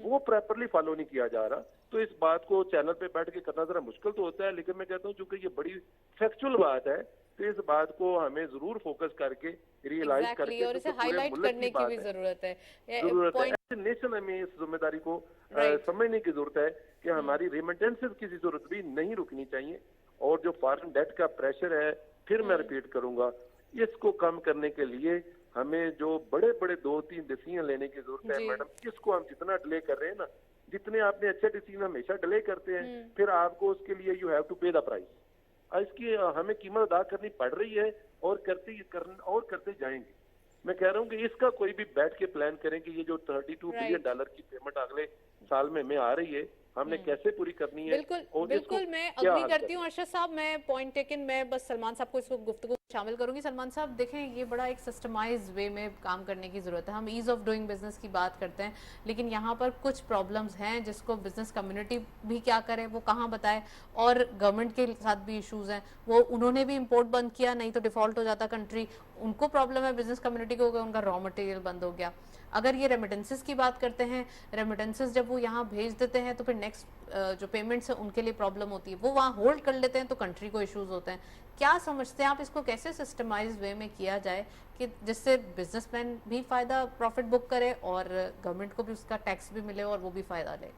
वो प्रॉपरली फॉलो नहीं किया जा रहा। तो इस बात को चैनल पे बैठ के करना जरा मुश्किल तो होता है, लेकिन मैं कहता हूँ चूंकि ये बड़ी फैक्चुअल बात है तो इस बात को हमें जरूर फोकस करके रियलाइज करके और इसे हाईलाइट करने की भी जरूरत है। नेशन हमें इस जिम्मेदारी को समझने की जरूरत है कि हमारी रेमिटेंसेस किसी जरूरत भी नहीं रुकनी चाहिए। और जो फॉरेन डेट का प्रेशर है, फिर मैं रिपीट करूंगा, इसको कम करने के लिए हमें जो बड़े बड़े 2-3 डिसीजन लेने की जरूरत है मैडम। इसको हम जितना डिले कर रहे हैं ना, जितने आपने अच्छे डिसीजन हमेशा डिले करते हैं, फिर आपको उसके लिए यू हैव टू पे द प्राइस। इसकी हमें कीमत अदा करनी पड़ रही है और करते जाएंगे। मैं कह रहा हूँ कि इसका कोई भी बैठ के प्लान करें कि ये जो $32 बिलियन की पेमेंट अगले साल में आ रही है, हमने कैसे पूरी करनी है बिल्कुल और बिल्कुल, इसको मैं क्या अग्री हल करती करना हूँ है। अर्शद साहब। मैं पॉइंट टेकन, मैं बस सलमान साहब को इसको गुफ्तगू शामिल करूंगी। सलमान साहब देखें, ये बड़ा एक सिस्टमाइज वे में काम करने की ज़रूरत है। हम ईज़ ऑफ डूइंग बिजनेस की बात करते हैं, लेकिन यहाँ पर कुछ प्रॉब्लम्स हैं जिसको बिजनेस कम्युनिटी भी क्या करे, वो कहाँ बताए, और गवर्नमेंट के साथ भी इश्यूज हैं। वो उन्होंने भी इम्पोर्ट बंद किया, नहीं तो डिफॉल्ट हो जाता कंट्री। उनको प्रॉब्लम है बिजनेस कम्युनिटी को, उनका रॉ मटेरियल बंद हो गया। अगर ये रेमिटेंसेस की बात करते हैं, रेमिटेंसेस जब वो यहाँ भेज देते हैं तो फिर नेक्स्ट जो पेमेंट्स है उनके लिए प्रॉब्लम होती है, वो वहाँ होल्ड कर लेते हैं तो कंट्री को इश्यूज होते हैं। क्या समझते हैं आप, इसको कैसे सिस्टमाइज वे में किया जाए कि जिससे बिजनेसमैन भी फ़ायदा प्रॉफिट बुक करे और गवर्नमेंट को भी उसका टैक्स भी मिले और वो भी फ़ायदा ले?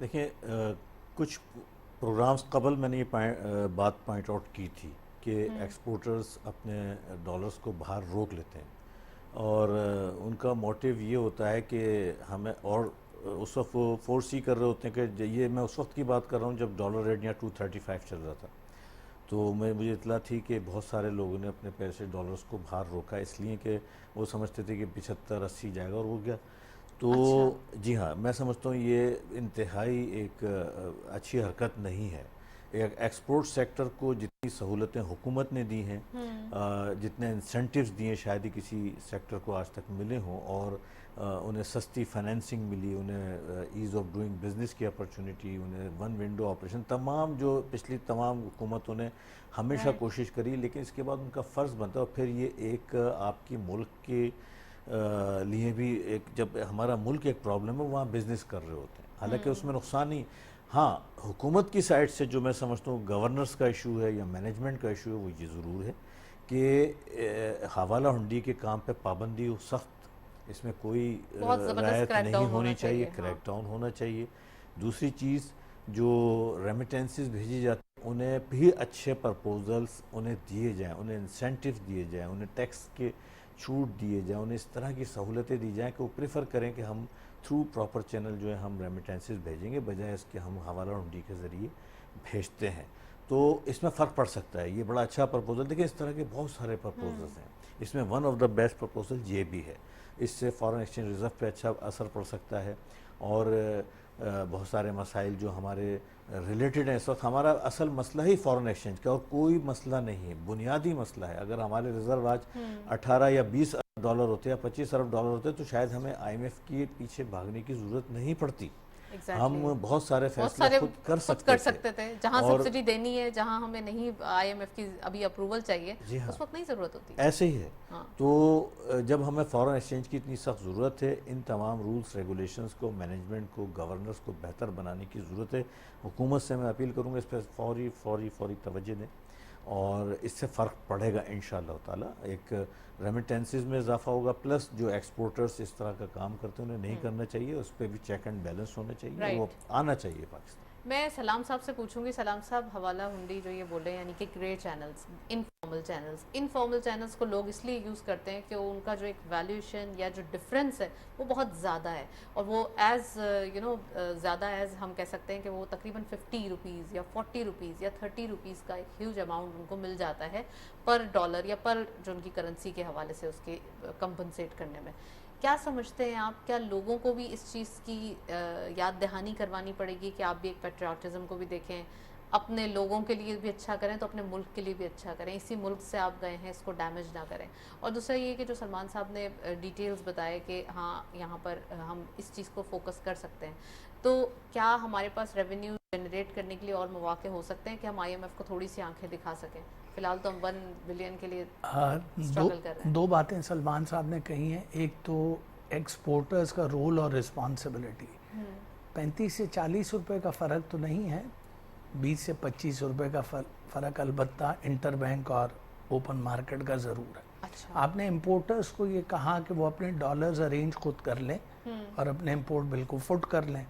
देखिए, कुछ प्रोग्राम्स कबल मैंने ये बात पॉइंट आउट की थी कि एक्सपोर्टर्स अपने डॉलर्स को बाहर रोक लेते हैं, और उनका मोटिव ये होता है कि हमें, और उस वक्त वो फोर्स ही कर रहे होते हैं कि ये, मैं उस वक्त की बात कर रहा हूँ जब डॉलर रेट यहाँ 235 चल रहा था, तो मुझे इतला थी कि बहुत सारे लोगों ने अपने पैसे डॉलर्स को बाहर रोका, इसलिए कि वो समझते थे कि 75-80 जाएगा, और हो गया। तो जी हाँ, मैं समझता हूँ ये इंतहाई एक अच्छी हरकत नहीं है। एक एक्सपोर्ट सेक्टर को जितनी सहूलतें हुकूमत ने दी हैं, जितने इंसेंटिव्स दिए शायद ही किसी सेक्टर को आज तक मिले हों, और उन्हें सस्ती फाइनेंसिंग मिली, उन्हें ईज़ ऑफ डूइंग बिजनेस की अपॉर्चुनिटी, उन्हें वन विंडो ऑपरेशन, तमाम जो पिछली तमाम हुकूमतों ने हमेशा कोशिश करी, लेकिन इसके बाद उनका फ़र्ज़ बनता है। और फिर ये एक आपकी मुल्क के लिए भी एक, जब हमारा मुल्क एक प्रॉब्लम है, वहाँ बिज़नेस कर रहे होते हैं, हालांकि उसमें नुकसान नहीं। हाँ, हुकूमत की साइड से जो मैं समझता हूँ गवर्नर्स का इशू है या मैनेजमेंट का इशू है, वो ये ज़रूर है कि हवाला हुंडी के काम पे पाबंदी हो सख्त, इसमें कोई रियायत नहीं होनी चाहिए, क्रैकडाउन होना चाहिए। दूसरी चीज़, जो रेमिटेंसेस भेजी जाती हैं उन्हें भी अच्छे प्रपोजल्स उन्हें दिए जाएँ, उन्हें इंसेंटिव दिए जाएँ, उन्हें टैक्स के छूट दिए जाएँ, उन्हें इस तरह की सहूलतें दी जाएँ कि वो प्रेफर करें कि हम थ्रू प्रॉपर चैनल जो है हम रेमिटेंसेस भेजेंगे, बजाय इसके हम हवाला हुंडी के ज़रिए भेजते हैं। तो इसमें फ़र्क पड़ सकता है। ये बड़ा अच्छा प्रपोजल, देखिए इस तरह के बहुत सारे प्रपोजल्स हैं, इसमें one of the best proposal ये भी है। इससे फॉरेन एक्सचेंज रिज़र्व पे अच्छा असर पड़ सकता है, और बहुत सारे मसाइल जो हमारे रिलेटेड हैं। इस वक्त हमारा असल मसला ही फॉरेन एक्सचेंज का, और कोई मसला नहीं है, बुनियादी मसला है। अगर हमारे रिजर्व आज 18 या 20 अरब डॉलर होते या 25 अरब डॉलर होते तो शायद हमें IMF के पीछे भागने की ज़रूरत नहीं पड़ती। हम बहुत सारे फैसले खुद कर सकते थे। जहां सब्सिडी देनी है, जहां हमें नहीं IMF की अभी अप्रूवल चाहिए, हाँ, उस वक्त नहीं ज़रूरत होती। ऐसे ही है। हाँ। तो जब हमें फॉरेन एक्सचेंज की इतनी सख्त ज़रूरत है, इन तमाम रूल्स रेगुलेशंस को, मैनेजमेंट को, गवर्नेंस को बेहतर बनाने की ज़रूरत है। हुकूमत से मैं अपील करूँगा इस पर फौरी तवज्जो दें, और इससे फ़र्क पड़ेगा इंशाअल्लाह ताला। एक रेमिटेंसेस में इजाफा होगा, प्लस जो एक्सपोर्टर्स इस तरह का काम करते हैं उन्हें नहीं करना चाहिए, उस पर भी चेक एंड बैलेंस होना चाहिए, वो आना चाहिए पाकिस्तान। मैं सलाम साहब से पूछूंगी। सलाम साहब, हवाला हुंडी जो ये बोल रहे हैं, यानी कि ग्रे चैनल्स, इनफॉर्मल चैनल्स को लोग इसलिए यूज़ करते हैं कि उनका जो एक वैल्यूएशन या जो डिफरेंस है वो बहुत ज़्यादा है, और वो एज़ ज़्यादा एज़ हम कह सकते हैं कि वो तकरीबन 50 रुपीज़ या 40 रुपीज़ या 30 रुपीज़ का एक ह्यूज अमाउंट उनको मिल जाता है पर डॉलर, या पर जो उनकी करेंसी के हवाले से उसके कंपनसेट करने में। क्या समझते हैं आप, क्या लोगों को भी इस चीज़ की याद दहानी करवानी पड़ेगी कि आप भी एक पेट्रियाटिज़म को भी देखें, अपने लोगों के लिए भी अच्छा करें तो अपने मुल्क के लिए भी अच्छा करें, इसी मुल्क से आप गए हैं, इसको डैमेज ना करें। और दूसरा ये कि जो सलमान साहब ने डिटेल्स बताए कि हाँ यहाँ पर हम इस चीज़ को फोकस कर सकते हैं, तो क्या हमारे पास रेवेन्यू जनरेट करने के लिए और मौके हो सकते हैं कि हम IMF को थोड़ी सी आंखें दिखा सकें? फिलहाल तो हम 1 बिलियन के लिए स्ट्रगल कर रहे हैं। दो बातें सलमान साहब ने कही हैं। एक तो एक्सपोर्टर्स का रोल और रिस्पॉन्सिबिलिटी। 35 से 40 रुपए का फ़र्क तो नहीं है, 20 से 25 रुपए का फ़र्क अलबत्ता इंटरबैंक और ओपन मार्केट का ज़रूर है। अच्छा। आपने इम्पोर्टर्स को ये कहा कि वो अपने डॉलर्स अरेंज खुद कर लें और अपने इम्पोर्ट बिल को फुट कर लें।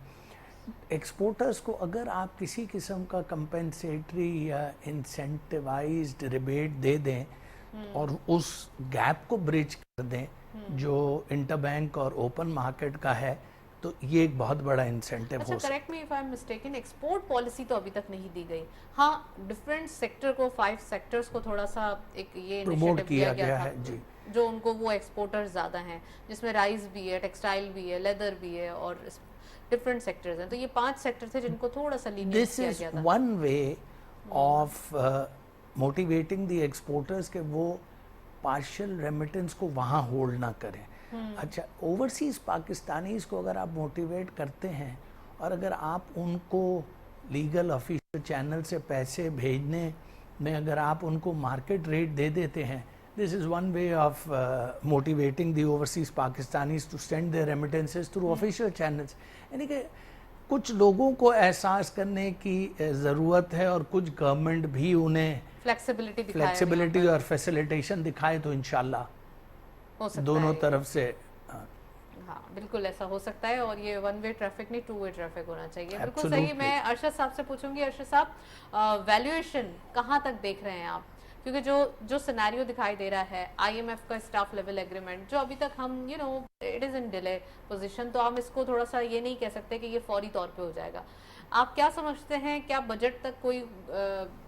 एक्सपोर्टर्स को अगर आप किसी किस्म का कंपेंसेटरी या इंसेंटिवाइज्ड रिबेट दे दें और उस गैप को ब्रिज कर दें जो इंटरबैंक और ओपन मार्केट का है, तो ये एक बहुत बड़ा इंसेंटिव हो सकता है। Correct me if I am mistaken, export policy तो अभी तक नहीं दी गई। हाँ, डिफरेंट सेक्टर को, 5 सेक्टर्स को थोड़ा सा एक ये प्रमोट किया गया है जी, जो उनको वो एक्सपोर्टर्स ज़्यादा हैं, जिसमें राइस भी है, टेक्सटाइल भी है, लेदर भी है और डिफरेंट सेक्टर्स हैं, तो ये 5 सेक्टर थे जिनको थोड़ा सा लीनियंट दिस किया इज गया था। One way of motivating the exporters के वो पार्शियल रेमिटेंस को वहाँ होल्ड ना करें। अच्छा, ओवरसीज पाकिस्तानीज को अगर आप मोटिवेट करते हैं और अगर आप उनको लीगल ऑफिशियल चैनल से पैसे भेजने में अगर आप उनको मार्केट रेट दे देते हैं, this is one way of motivating the overseas Pakistanis to send their remittances through official channels. यानी कि कुछ लोगों को एहसास करने की ज़रूरत है और कुछ गवर्नमेंट भी उन्हें फ्लेक्सिबिलिटी और फैसिलिटेशन दिखाए तो इंशाल्लाह हो सकता दोनों है। तरफ से हाँ बिल्कुल ऐसा हो सकता है, और ये वन वे ट्रैफिक नहीं, टू वे ट्रैफिक होना चाहिए। बिल्कुल सही। Absolutely. मैं अरशद साहब से पूछूंगी, अरशद साहब वैल्यूएशन कहाँ तक देख रहे हैं आप, क्योंकि जो सिनेरियो दिखाई दे रहा है आईएमएफ का स्टाफ लेवल एग्रीमेंट जो अभी तक हम it is in delay position, तो हम इसको थोड़ा सा ये नहीं कह सकते कि ये फौरी तौर पे हो जाएगा। आप क्या समझते हैं, क्या बजट तक कोई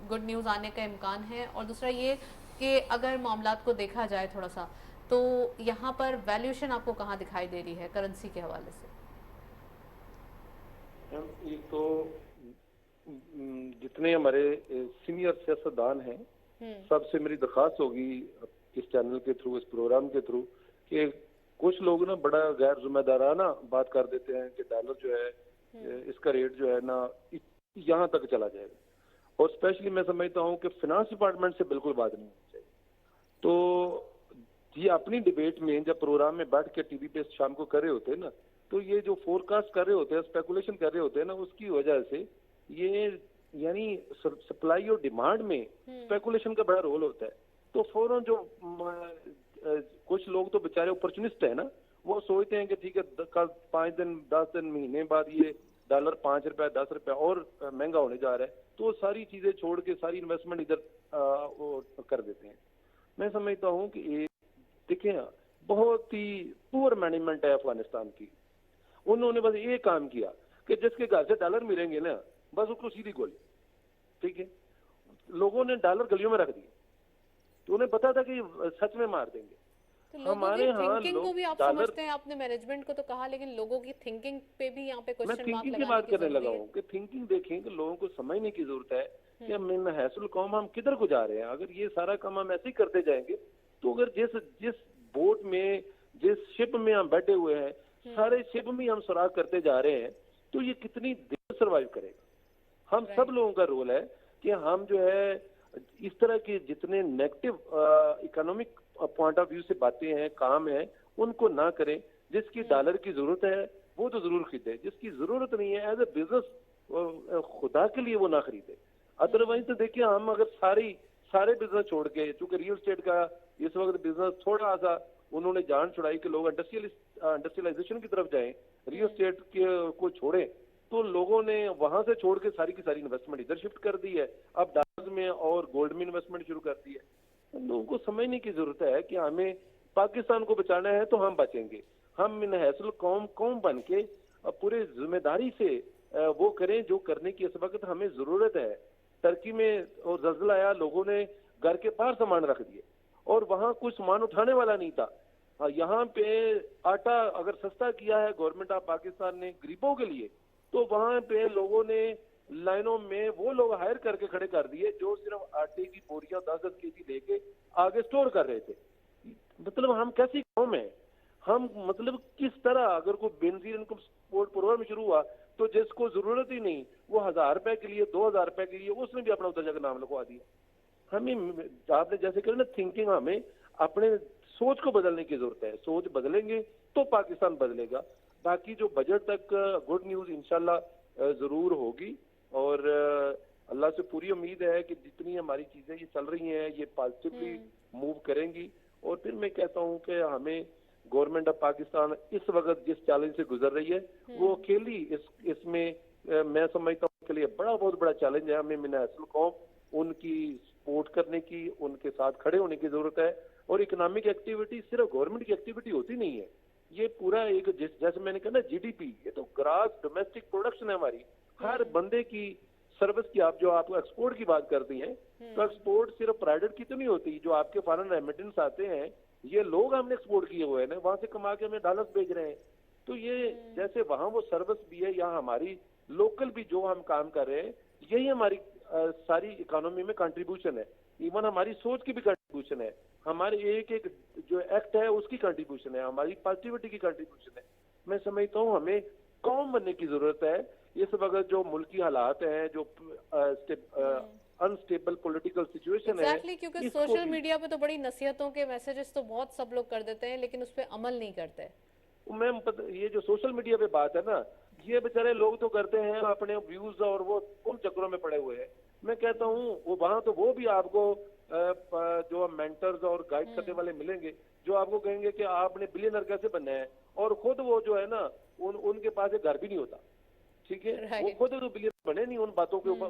गुड न्यूज़ आने का इम्कान है? और दूसरा ये कि अगर मामलात को देखा जाए थोड़ा सा, तो यहाँ पर वैल्यूएशन आपको कहाँ दिखाई दे रही है करेंसी के हवाले से? एक तो जितने हमारे सीनियर सियासतदान हैं, सबसे मेरी दरख्वास्त होगी इस चैनल के थ्रू, इस प्रोग्राम के थ्रू, कि कुछ लोग ना बड़ा गैर जिम्मेदाराना बात कर देते हैं कि डॉलर जो है इसका रेट जो है ना यहाँ तक चला जाएगा, और स्पेशली मैं समझता हूँ कि फिनांस डिपार्टमेंट से बिल्कुल बात नहीं होनी चाहिए। तो ये अपनी डिबेट में जब प्रोग्राम में बैठ के टीवी पे शाम को कर रहे होते हैं ना, तो ये जो फोरकास्ट कर रहे होते हैं, स्पेकुलेशन कर रहे होते हैं ना, उसकी वजह से ये यानी सप्लाई और डिमांड में स्पेकुलेशन का बड़ा रोल होता है। तो फौरन जो कुछ लोग तो बेचारे अपॉर्चुनिस्ट है ना, वो सोचते हैं कि ठीक है कल 5 दिन 10 दिन महीने बाद ये डॉलर 5 रुपए 10 रुपए और महंगा होने जा रहा है, तो सारी चीजें छोड़ के सारी इन्वेस्टमेंट इधर कर देते हैं। मैं समझता हूँ कि देखिए बहुत ही पुअर मैनेजमेंट है अफगानिस्तान की। उन्होंने बस ये काम किया कि जिसके घर से डॉलर मिलेंगे ना, बस उसको सीधी गोली, ठीक है। लोगों ने डॉलर गलियों में रख दिए, तो उन्हें पता था कि सच में मार देंगे। तो हमारे थिंकिंग को भी आप समझते हैं, आपने मैनेजमेंट को तो कहा, लेकिन लोगों की थिंकिंग पे भी यहाँ पे क्वेश्चन मार्क लगाने की थिंकिंग की बात करने लगा हूँ कि थिंकिंग देखें कि लोगों को समझने की जरूरत है कि हम हैसुल कौम हम किधर को जा रहे हैं। अगर ये सारा काम हम ऐसे ही करते जाएंगे, तो अगर जिस बोट में जिस शिप में हम बैठे हुए हैं, सारे शिप में हम सुराग करते जा रहे हैं, तो ये कितनी देर सर्वाइव करेगा। हम सब लोगों का रोल है कि हम जो है इस तरह के जितने negative economic point of view से बातें हैं, काम है, उनको ना करें। जिसकी डॉलर की जरूरत है वो तो जरूर खरीदे, जिसकी जरूरत नहीं है एज ए बिजनेस खुदा के लिए वो ना खरीदे। अदरवाइज तो देखिए हम अगर सारे बिजनेस छोड़ के, चूंकि रियल एस्टेट का इस वक्त बिजनेस थोड़ा सा उन्होंने जान छुड़ाई कि लोग इंडस्ट्रियलाइजेशन की तरफ जाएं, रियल एस्टेट को छोड़ें, तो लोगों ने वहां से छोड़ के सारी की सारी इन्वेस्टमेंट इधर शिफ्ट कर दी है। अब डॉलर्स में और गोल्ड में इन्वेस्टमेंट शुरू कर दी है। तो लोगों को समझने की जरूरत है कि हमें पाकिस्तान को बचाना है तो हम बचेंगे। हम इन हैसल कौम बन के पूरे जिम्मेदारी से वो करें जो करने की इस वक्त हमें जरूरत है। टर्की में और जल्जला आया, लोगों ने घर के बाहर सामान रख दिए और वहां कुछ सामान उठाने वाला नहीं था। यहाँ पे आटा अगर सस्ता किया है गवर्नमेंट ऑफ पाकिस्तान ने गरीबों के लिए, तो वहां पे लोगों ने लाइनों में वो लोग हायर करके खड़े कर दिए जो सिर्फ आटे की बोरियां 10-10 केजी लेके आगे स्टोर कर रहे थे। मतलब हम कैसी कौम है, हम मतलब किस तरह अगर कोई बेनजीर इनकम सपोर्ट प्रोग्राम शुरू हुआ तो जिसको जरूरत ही नहीं वो 1000 रुपए के लिए 2000 रुपए के लिए उसने भी अपना उधर जगह नाम लिखवा दिया। हमें आपने जैसे कहा ना थिंकिंग, हमें अपने सोच को बदलने की जरूरत है। सोच बदलेंगे तो पाकिस्तान बदलेगा। बाकी जो बजट तक गुड न्यूज इंशाल्लाह जरूर होगी और अल्लाह से पूरी उम्मीद है कि जितनी हमारी चीजें ये चल रही हैं ये पॉजिटिवली मूव करेंगी। और फिर मैं कहता हूँ कि हमें गवर्नमेंट ऑफ पाकिस्तान इस वक्त जिस चैलेंज से गुजर रही है वो अकेली इसमें मैं समझता हूँ के लिए बहुत बड़ा चैलेंज है। हमें मिनासल कौम उनकी सपोर्ट करने की, उनके साथ खड़े होने की जरूरत है। और इकोनॉमिक एक्टिविटी सिर्फ गवर्नमेंट की एक्टिविटी होती नहीं है, ये पूरा एक जैसे मैंने कहा ना जीडीपी, ये तो ग्रास डोमेस्टिक प्रोडक्शन है हमारी। हर बंदे की सर्विस की आप एक्सपोर्ट की बात करती हैं, तो एक्सपोर्ट सिर्फ प्राइवेट की तो नहीं होती। जो आपके फॉरेन रेमिटेंस आते हैं ये लोग हमने एक्सपोर्ट किए हुए हैं ना, वहां से कमा के हमें डॉलर्स भेज रहे हैं। तो ये जैसे वहाँ वो सर्विस भी है, यहाँ हमारी लोकल भी जो हम काम कर रहे हैं, यही हमारी सारी इकोनॉमी में कंट्रीब्यूशन है। इवन हमारी सोच की भी कंट्रीब्यूशन है, हमारे एक एक जो एक्ट है उसकी कंट्रीब्यूशन है, हमारी पॉजिटिविटी की कंट्रीब्यूशन है। मैं समझता हूँ हमें कौम बनने की जरूरत है। ये सब अगर जो मुल्की हालात हैं, जो अनस्टेबल पॉलिटिकल सिचुएशन है, एग्जैक्टली, क्योंकि सोशल मीडिया पे तो बड़ी नसीहतों के मैसेजेस तो बहुत सब लोग कर देते हैं, लेकिन उस पर अमल नहीं करते। मैम ये जो सोशल मीडिया पे बात है ना, ये बेचारे लोग तो करते हैं अपने व्यूज और वो उन चक्करों में पड़े हुए हैं। मैं कहता हूँ वो वहां तो वो भी आपको जो मेंटर्स और गाइड करने वाले मिलेंगे, जो आपको कहेंगे कि आपने बिलियनर कैसे बनना है, और खुद वो जो है ना उनके पास एक घर भी नहीं होता, ठीक है, वो खुद तो बिलियनर बने नहीं, उन बातों के ऊपर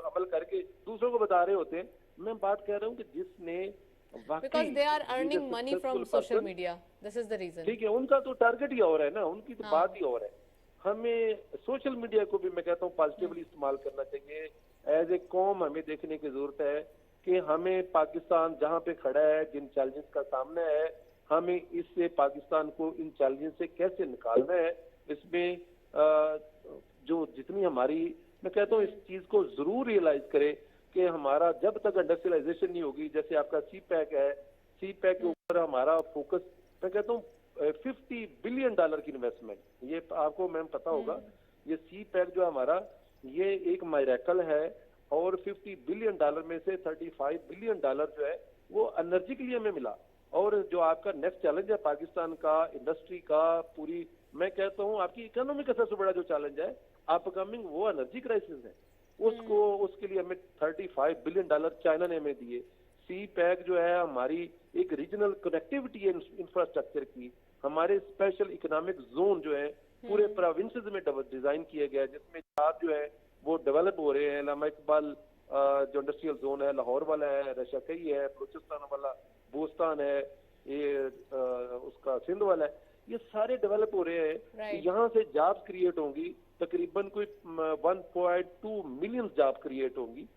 अमल करके दूसरों को बता रहे होते हैं। मैं बात कह रहा हूँ कि जिसने Because they are earning money from social media. This is the reason. ठीक है, उनका तो टारगेट ही और है ना, उनकी तो बात ही और है। हमें सोशल मीडिया को भी मैं कहता हूँ पॉजिटिवली इस्तेमाल करना चाहिए। एज ए कौम हमें देखने की जरूरत है कि हमें पाकिस्तान जहाँ पे खड़ा है, जिन चैलेंजेस का सामना है, हमें इससे पाकिस्तान को इन चैलेंजेस से कैसे निकालना है। इसमें जो जितनी हमारी, मैं कहता हूँ इस चीज को जरूर रियलाइज करे कि हमारा जब तक इंडस्ट्रियलाइजेशन नहीं होगी, जैसे आपका सी पैक है, सी पैक के ऊपर हमारा फोकस, मैं कहता हूँ $50 बिलियन की इन्वेस्टमेंट, ये आपको मैम पता होगा। ये सी पैक जो हमारा, ये एक मायरेकल है, और $50 बिलियन में से $35 बिलियन जो है वो एनर्जी के लिए हमें मिला। और जो आपका नेक्स्ट चैलेंज है पाकिस्तान का, इंडस्ट्री का, पूरी मैं कहता हूँ आपकी इकोनॉमी का सबसे बड़ा जो चैलेंज है अपकमिंग, वो एनर्जी क्राइसिस है। उसके लिए हमें $35 बिलियन चाइना ने हमें दिए। सी पैक जो है हमारी एक रीजनल कनेक्टिविटी है इंफ्रास्ट्रक्चर की, हमारे स्पेशल इकोनॉमिक जोन जो है पूरे प्रोविंसेस में डिजाइन किया गया है, जिसमें जहाज जो है वो डेवलप हो रहे हैं। अल्लामा इकबाल जो इंडस्ट्रियल जोन है लाहौर वाला है, रशाकई है, बलूचिस्तान वाला बोस्तान है, ये उसका सिंध वाला है, ये सारे डेवलप हो रहे हैं। यहाँ से जॉब्स क्रिएट होंगी, तकरीबन कोई 1.2 मिलियन जॉब क्रिएट होंगी।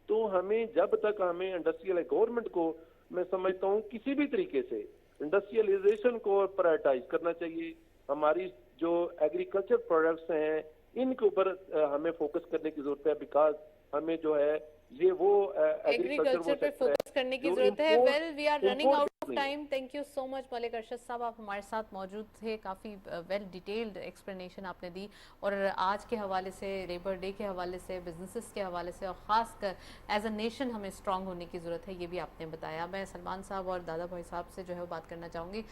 तो हमें जब तक हमें इंडस्ट्रियल गवर्नमेंट को मैं समझता हूँ किसी भी तरीके से इंडस्ट्रियलाइजेशन को प्रायोरिटाइज करना चाहिए। हमारी जो एग्रीकल्चर प्रोडक्ट्स हैं इनके ऊपर हमें फोकस करने की जरूरत है, बिकॉज हमें जो है ये वो एग्रीकल्चर पे फोकस करने की जरूरत है। Well, we are running out of time. Thank you so much Malik Arshad साहब, आप हमारे साथ मौजूद थे, काफ़ी वेल डिटेल्ड एक्सप्लेनेशन आपने दी, और आज के हवाले से, लेबर डे के हवाले से, बिजनेसेस के हवाले से, और ख़ासकर एज अ नेशन हमें स्ट्रांग होने की ज़रूरत है, ये भी आपने बताया। मैं सलमान साहब और दादा भाई साहब से जो है बात करना चाहूँगी।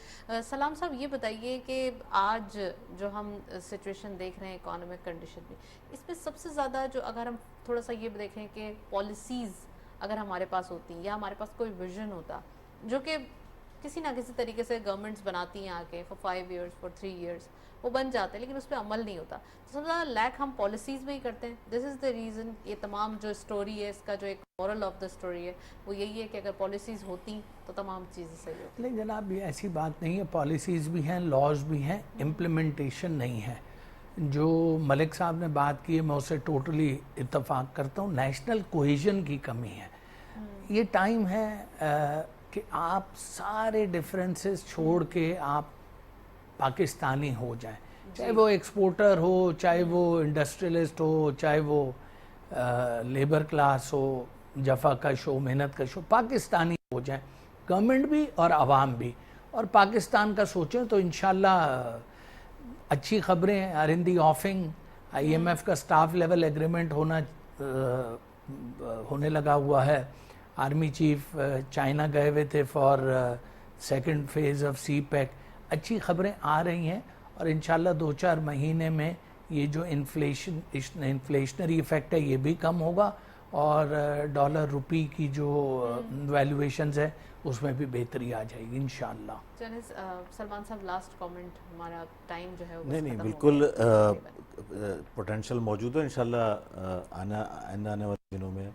सलाम साहब, ये बताइए कि आज जो हम सिचुएशन देख रहे हैं इकोनॉमिक कंडीशन में, इसमें सबसे ज़्यादा जो, अगर हम थोड़ा सा ये देखें कि पॉलिसीज़ अगर हमारे पास होती या हमारे पास कोई विजन होता, जो कि किसी ना किसी तरीके से गवर्नमेंट्स बनाती हैं आके फॉर 5 इयर्स, फॉर 3 इयर्स, वो बन जाते हैं, लेकिन उस पर अमल नहीं होता। तो सबसे ज़्यादा लैक हम पॉलिसीज़ में ही करते हैं। This is the reason. ये तमाम जो स्टोरी है, इसका जो एक मॉरल ऑफ द स्टोरी है वो यही है कि अगर पॉलिसीज़ होती तो तमाम चीज़ें सही होती। नहीं जनाब, ये ऐसी बात नहीं है, पॉलिसीज़ भी हैं, लॉज भी हैं, इम्प्लीमेंटेशन नहीं है। जो मलिक साहब ने बात की है मैं उससे टोटली इत्तेफाक करता हूँ। नेशनल कोहेजन की कमी है। ये टाइम है कि आप सारे डिफरेंसेस छोड़ के आप पाकिस्तानी हो जाएं, चाहे वो एक्सपोर्टर हो, चाहे वो इंडस्ट्रियलिस्ट हो, चाहे वो लेबर क्लास हो, जफाकश हो, मेहनतकश हो, पाकिस्तानी हो जाएं, गवर्नमेंट भी और आवाम भी, और पाकिस्तान का सोचें तो इंशाल्लाह अच्छी खबरें are in the offing. IMF का स्टाफ लेवल एग्रीमेंट होने लगा हुआ है। आर्मी चीफ चाइना गए हुए थे for second phase of CPEC. अच्छी खबरें आ रही हैं और इंशाल्लाह 2-4 महीने में ये जो इन्फ्लेशनरी इफेक्ट है ये भी कम होगा, और डॉलर रुपी की जो वैल्यूएशंस है उसमें भी बेहतरी आ जाएगी इंशाल्लाह। सलमान साहब, लास्ट कमेंट, हमारा टाइम जो है नहीं बिल्कुल पोटेंशियल मौजूद है इंशाल्लाह। आने वाले दिनों में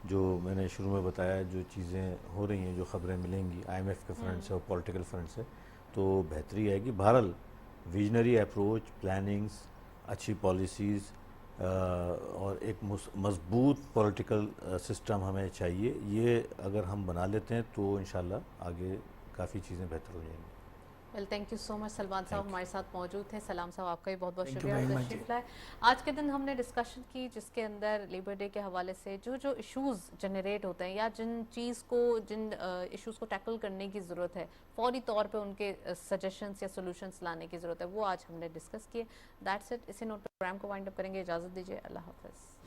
जो मैंने शुरू में बताया, जो चीज़ें हो रही हैं, जो खबरें मिलेंगी IMF के फ्रंट से और पॉलिटिकल फ्रंट से, तो बेहतरी आएगी। बहरहाल विजनरी अप्रोच, प्लानिंग्स, अच्छी पॉलिसीज़ और एक मजबूत पॉलिटिकल सिस्टम हमें चाहिए। ये अगर हम बना लेते हैं तो इंशाल्लाह आगे काफ़ी चीज़ें बेहतर हो जाएंगी। Well, thank you so much. Salman साहब हमारे साथ मौजूद थे। सलाम साहब, आपका भी बहुत बहुत Thank you शुक्रिया very much तशरीफ जी। लाए। आज के दिन हमने डिस्कशन की जिसके अंदर लेबर डे के हवाले से जो जो इश्यूज जनरेट होते हैं या जिन इश्यूज को टैकल करने की ज़रूरत है, फौरी तौर पे उनके सजेशंस या सॉल्यूशंस लाने की ज़रूरत है, वो आज हमने डिस्कस किए। That's it. इसी नोट पर प्रोग्राम को वाइंड अप करेंगे। इजाज़त दीजिए। अल्लाह हाफ़िज़।